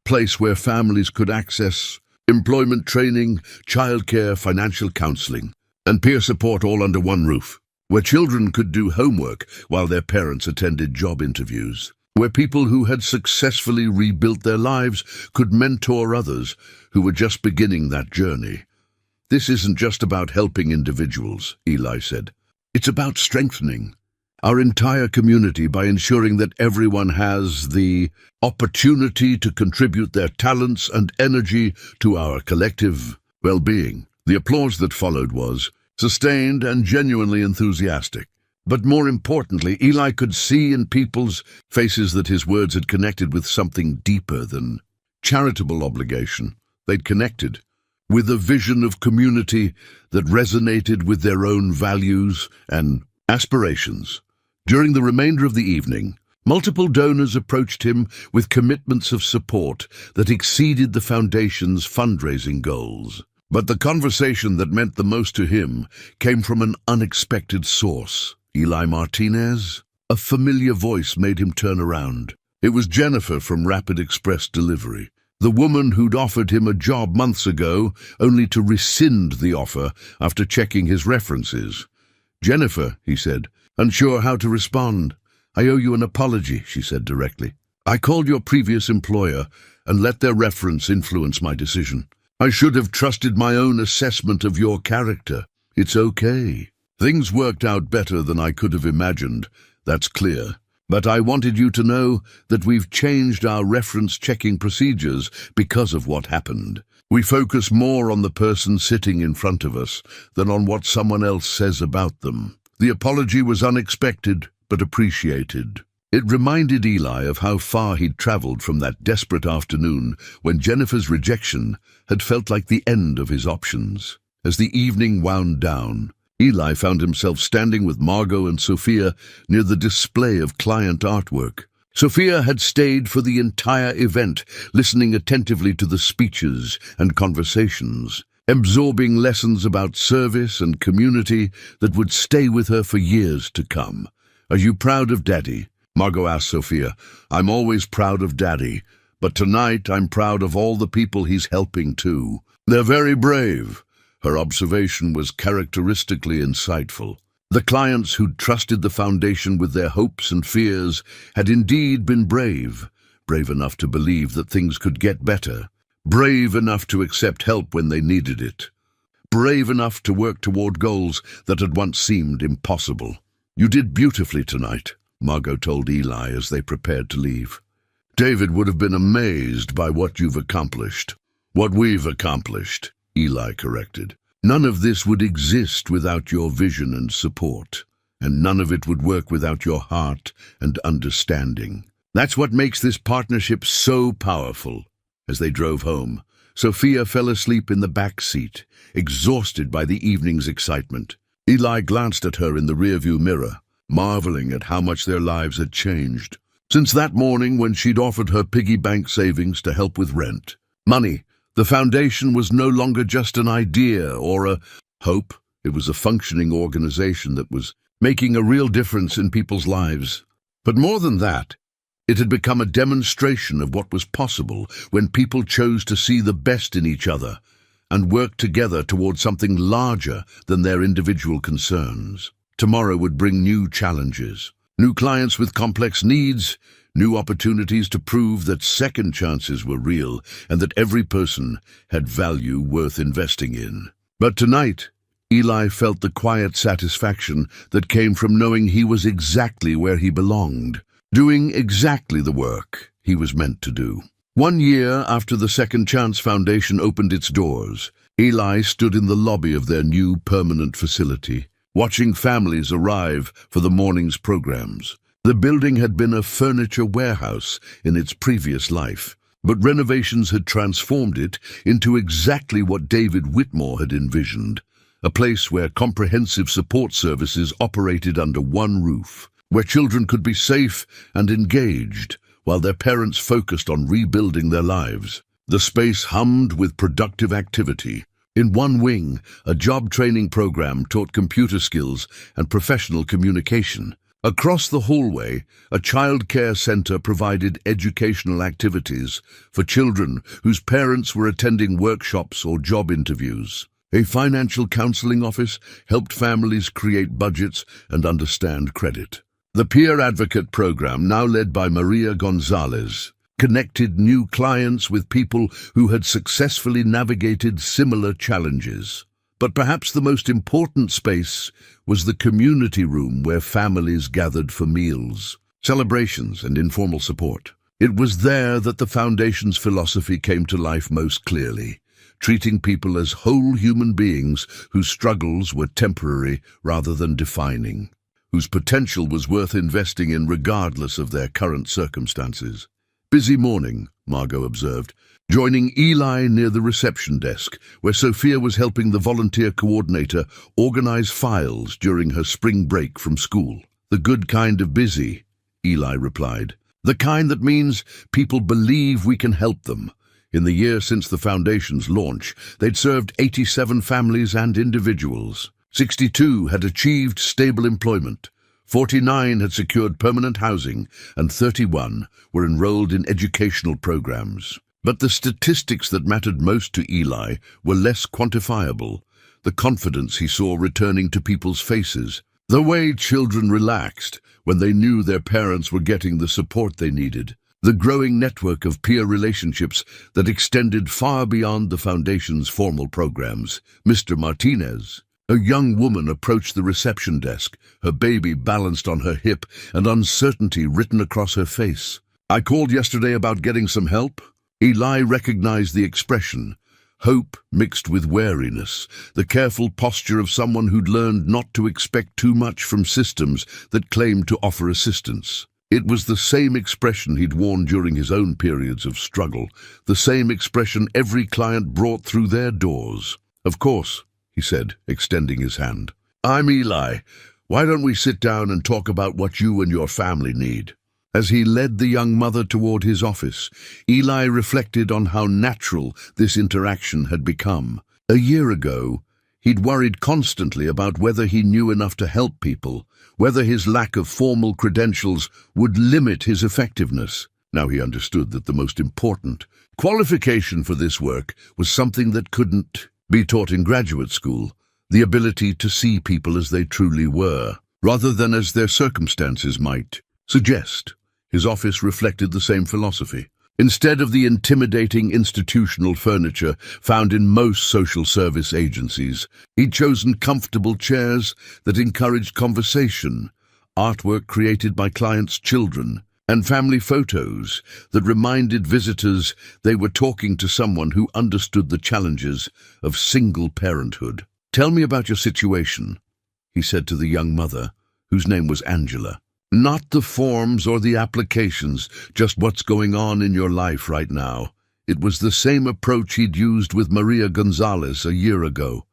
place where families could access employment training, childcare, financial counseling, and peer support all under one roof, where children could do homework while their parents attended job interviews. where people who had successfully rebuilt their lives could mentor others who were just beginning that journey. "This isn't just about helping individuals," Eli said. "It's about strengthening our entire community by ensuring that everyone has the opportunity to contribute their talents and energy to our collective well-being." The applause that followed was sustained and genuinely enthusiastic. But more importantly, Eli could see in people's faces that his words had connected with something deeper than charitable obligation. They'd connected with a vision of community that resonated with their own values and aspirations. During the remainder of the evening, multiple donors approached him with commitments of support that exceeded the foundation's fundraising goals. But the conversation that meant the most to him came from an unexpected source. Eli Martinez? A familiar voice made him turn around. It was Jennifer from Rapid Express Delivery, the woman who'd offered him a job months ago, only to rescind the offer after checking his references. "Jennifer," he said, unsure how to respond. "I owe you an apology," she said directly. "I called your previous employer and let their reference influence my decision. I should have trusted my own assessment of your character. It's okay. Things worked out better than I could have imagined, that's clear. But I wanted you to know that we've changed our reference-checking procedures because of what happened. We focus more on the person sitting in front of us than on what someone else says about them." The apology was unexpected, but appreciated. It reminded Eli of how far he'd traveled from that desperate afternoon when Jennifer's rejection had felt like the end of his options. As the evening wound down, Eli found himself standing with Margot and Sophia near the display of client artwork. Sophia had stayed for the entire event, listening attentively to the speeches and conversations, absorbing lessons about service and community that would stay with her for years to come. "Are you proud of Daddy?" Margot asked Sophia. "I'm always proud of Daddy, but tonight I'm proud of all the people he's helping too. They're very brave." Her observation was characteristically insightful. The clients who'd trusted the foundation with their hopes and fears had indeed been brave enough to believe that things could get better, brave enough to accept help when they needed it, brave enough to work toward goals that had once seemed impossible. "You did beautifully tonight," Margot told Eli as they prepared to leave. "David would have been amazed by what you've accomplished." "What we've accomplished," Eli corrected. "None of this would exist without your vision and support, and none of it would work without your heart and understanding. That's what makes this partnership so powerful." As they drove home, Sophia fell asleep in the back seat, exhausted by the evening's excitement. Eli glanced at her in the rearview mirror, marveling at how much their lives had changed. Since that morning when she'd offered her piggy bank savings to help with rent. Money, the foundation, was no longer just an idea or a hope. It was a functioning organization that was making a real difference in people's lives. But more than that, it had become a demonstration of what was possible when people chose to see the best in each other and work together toward something larger than their individual concerns. Tomorrow would bring new challenges, new clients with complex needs, new opportunities to prove that second chances were real and that every person had value worth investing in. But tonight, Eli felt the quiet satisfaction that came from knowing he was exactly where he belonged, doing exactly the work he was meant to do. 1 year after the Second Chance Foundation opened its doors, Eli stood in the lobby of their new permanent facility, watching families arrive for the morning's programs. The building had been a furniture warehouse in its previous life, but renovations had transformed it into exactly what David Whitmore had envisioned, a place where comprehensive support services operated under one roof, where children could be safe and engaged while their parents focused on rebuilding their lives. The space hummed with productive activity. In one wing, a job training program taught computer skills and professional communication. Across the hallway, a child care center provided educational activities for children whose parents were attending workshops or job interviews. A financial counseling office helped families create budgets and understand credit. The Peer Advocate program, now led by Maria Gonzalez, connected new clients with people who had successfully navigated similar challenges. But perhaps the most important space was the community room where families gathered for meals, celebrations, and informal support. It was there that the Foundation's philosophy came to life most clearly, treating people as whole human beings whose struggles were temporary rather than defining, whose potential was worth investing in regardless of their current circumstances. "Busy morning," Margot observed, joining Eli near the reception desk, where Sophia was helping the volunteer coordinator organize files during her spring break from school. "The good kind of busy," Eli replied. "The kind that means people believe we can help them." In the year since the Foundation's launch, they'd served 87 families and individuals. 62 had achieved stable employment. 49 had secured permanent housing, and 31 were enrolled in educational programs. But the statistics that mattered most to Eli were less quantifiable. The confidence he saw returning to people's faces, the way children relaxed when they knew their parents were getting the support they needed, the growing network of peer relationships that extended far beyond the Foundation's formal programs. Mr. Martinez, a young woman, approached the reception desk, her baby balanced on her hip and uncertainty written across her face. "I called yesterday about getting some help." Eli recognized the expression, hope mixed with wariness, the careful posture of someone who'd learned not to expect too much from systems that claimed to offer assistance. It was the same expression he'd worn during his own periods of struggle, the same expression every client brought through their doors. "Of course," he said, extending his hand. "I'm Eli. Why don't we sit down and talk about what you and your family need?" As he led the young mother toward his office, Eli reflected on how natural this interaction had become. A year ago, he'd worried constantly about whether he knew enough to help people, whether his lack of formal credentials would limit his effectiveness. Now he understood that the most important qualification for this work was something that couldn't be taught in graduate school, the ability to see people as they truly were, rather than as their circumstances might suggest. His office reflected the same philosophy. Instead of the intimidating institutional furniture found in most social service agencies, he'd chosen comfortable chairs that encouraged conversation, artwork created by clients' children, and family photos that reminded visitors they were talking to someone who understood the challenges of single parenthood. "Tell me about your situation," he said to the young mother, whose name was Angela. "Not the forms or the applications, just what's going on in your life right now." It was the same approach he'd used with Maria Gonzalez a year ago.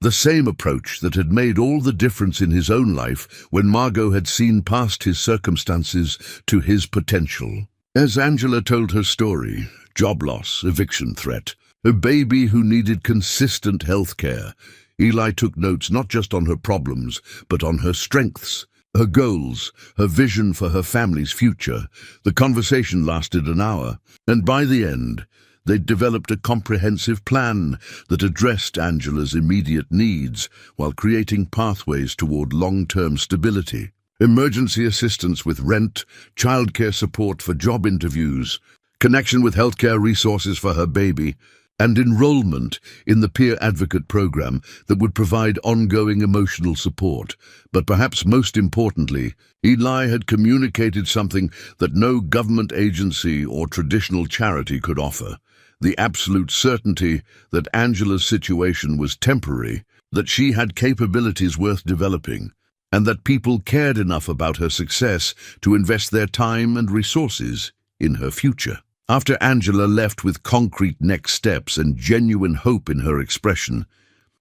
The same approach that had made all the difference in his own life when Margot had seen past his circumstances to his potential. As Angela told her story, job loss, eviction threat, a baby who needed consistent health care, Eli took notes not just on her problems, but on her strengths, her goals, her vision for her family's future. The conversation lasted an hour, and by the end, they'd developed a comprehensive plan that addressed Angela's immediate needs while creating pathways toward long-term stability. Emergency assistance with rent, childcare support for job interviews, connection with healthcare resources for her baby, and enrollment in the Peer Advocate program that would provide ongoing emotional support. But perhaps most importantly, Eli had communicated something that no government agency or traditional charity could offer: the absolute certainty that Angela's situation was temporary, that she had capabilities worth developing, and that people cared enough about her success to invest their time and resources in her future. After Angela left with concrete next steps and genuine hope in her expression,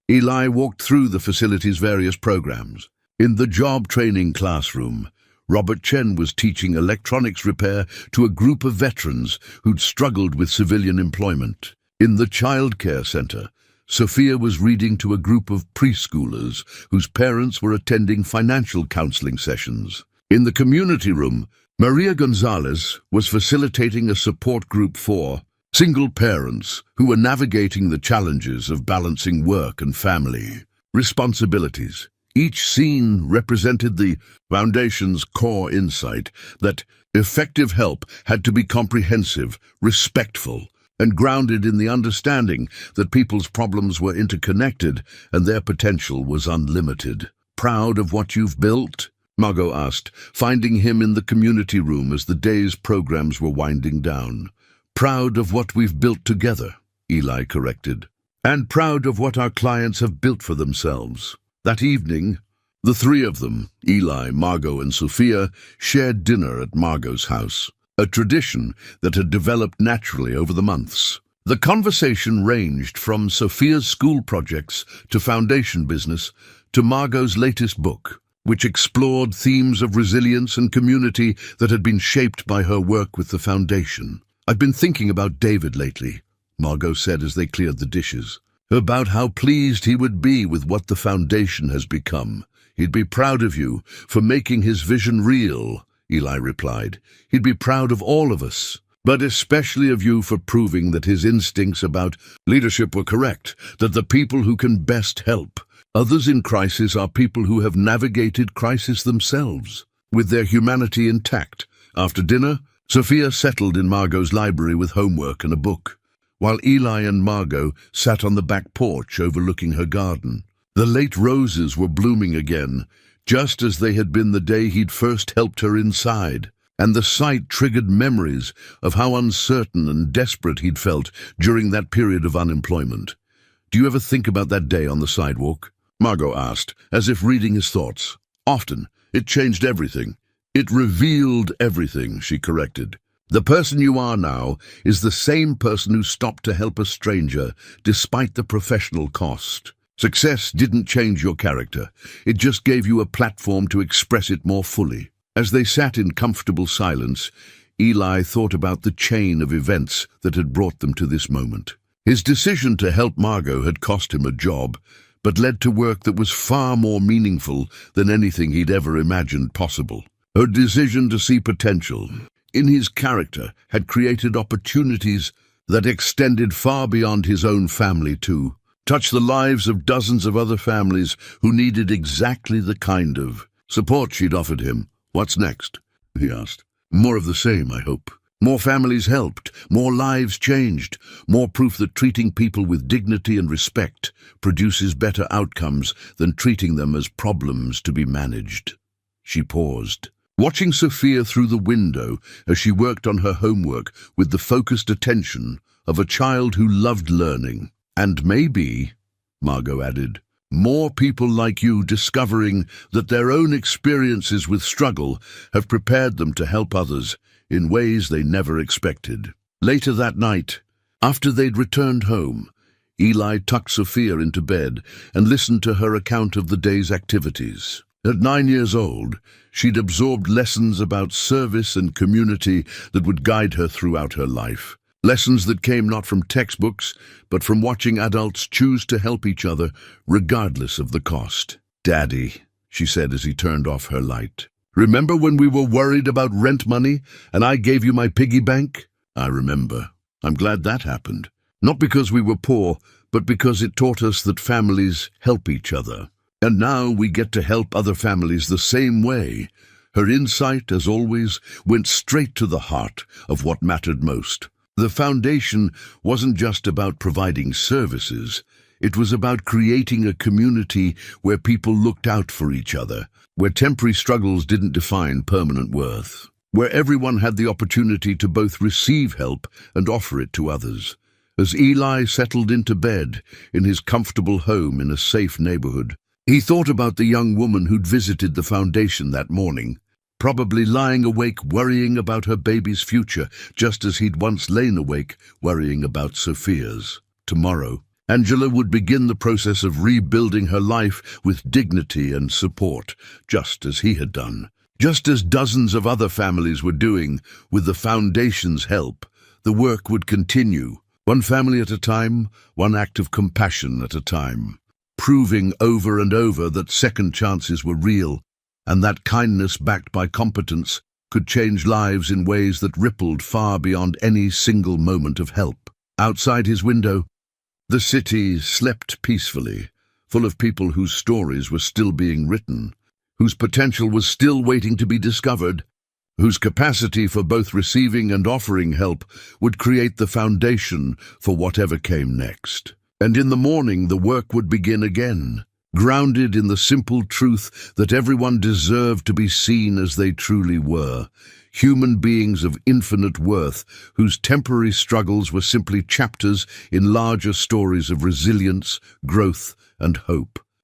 Eli walked through the facility's various programs. In the job training classroom, Robert Chen was teaching electronics repair to a group of veterans who'd struggled with civilian employment. In the childcare center, Sophia was reading to a group of preschoolers whose parents were attending financial counseling sessions. In the community room, Maria Gonzalez was facilitating a support group for single parents who were navigating the challenges of balancing work and family responsibilities. Each scene represented the Foundation's core insight that effective help had to be comprehensive, respectful, and grounded in the understanding that people's problems were interconnected and their potential was unlimited. "Proud of what you've built?" Margot asked, finding him in the community room as the day's programs were winding down. "Proud of what we've built together," Eli corrected. "And proud of what our clients have built for themselves." That evening, the three of them, Eli, Margot, and Sophia, shared dinner at Margot's house, a tradition that had developed naturally over the months. The conversation ranged from Sophia's school projects to foundation business to Margot's latest book, which explored themes of resilience and community that had been shaped by her work with the foundation. "I've been thinking about David lately," Margot said as they cleared the dishes. "About how pleased he would be with what the foundation has become. He'd be proud of you for making his vision real," Eli replied. "He'd be proud of all of us, but especially of you for proving that his instincts about leadership were correct, that the people who can best help others in crisis are people who have navigated crisis themselves, with their humanity intact." After dinner, Sophia settled in Margot's library with homework and a book, while Eli and Margot sat on the back porch overlooking her garden. The late roses were blooming again, just as they had been the day he'd first helped her inside, and the sight triggered memories of how uncertain and desperate he'd felt during that period of unemployment. "Do you ever think about that day on the sidewalk?" Margot asked, as if reading his thoughts. "Often. It changed everything. It revealed everything," she corrected. "The person you are now is the same person who stopped to help a stranger, despite the professional cost. Success didn't change your character. It just gave you a platform to express it more fully." As they sat in comfortable silence, Eli thought about the chain of events that had brought them to this moment. His decision to help Margot had cost him a job, but led to work that was far more meaningful than anything he'd ever imagined possible. Her decision to see potential in his character had created opportunities that extended far beyond his own family to touch the lives of dozens of other families who needed exactly the kind of support she'd offered him. "What's next?" he asked. "More of the same, I hope. More families helped, more lives changed, more proof that treating people with dignity and respect produces better outcomes than treating them as problems to be managed." She paused, watching Sophia through the window as she worked on her homework with the focused attention of a child who loved learning. "And maybe," Margot added, "more people like you discovering that their own experiences with struggle have prepared them to help others in ways they never expected." Later that night, after they'd returned home, Eli tucked Sophia into bed and listened to her account of the day's activities. At 9 years old, she'd absorbed lessons about service and community that would guide her throughout her life. Lessons that came not from textbooks, but from watching adults choose to help each other regardless of the cost. "Daddy," she said as he turned off her light, "remember when we were worried about rent money and I gave you my piggy bank?" "I remember. I'm glad that happened. Not because we were poor, but because it taught us that families help each other. And now we get to help other families the same way." Her insight, as always, went straight to the heart of what mattered most. The foundation wasn't just about providing services. It was about creating a community where people looked out for each other, where temporary struggles didn't define permanent worth, where everyone had the opportunity to both receive help and offer it to others. As Eli settled into bed in his comfortable home in a safe neighborhood, he thought about the young woman who'd visited the foundation that morning, probably lying awake worrying about her baby's future, just as he'd once lain awake worrying about Sophia's. Tomorrow, Angela would begin the process of rebuilding her life with dignity and support, just as he had done. Just as dozens of other families were doing with the foundation's help, the work would continue, one family at a time, one act of compassion at a time, proving over and over that second chances were real, and that kindness backed by competence could change lives in ways that rippled far beyond any single moment of help. Outside his window, the city slept peacefully, full of people whose stories were still being written, whose potential was still waiting to be discovered, whose capacity for both receiving and offering help would create the foundation for whatever came next. And in the morning, the work would begin again, grounded in the simple truth that everyone deserved to be seen as they truly were, human beings of infinite worth whose temporary struggles were simply chapters in larger stories of resilience, growth, and hope.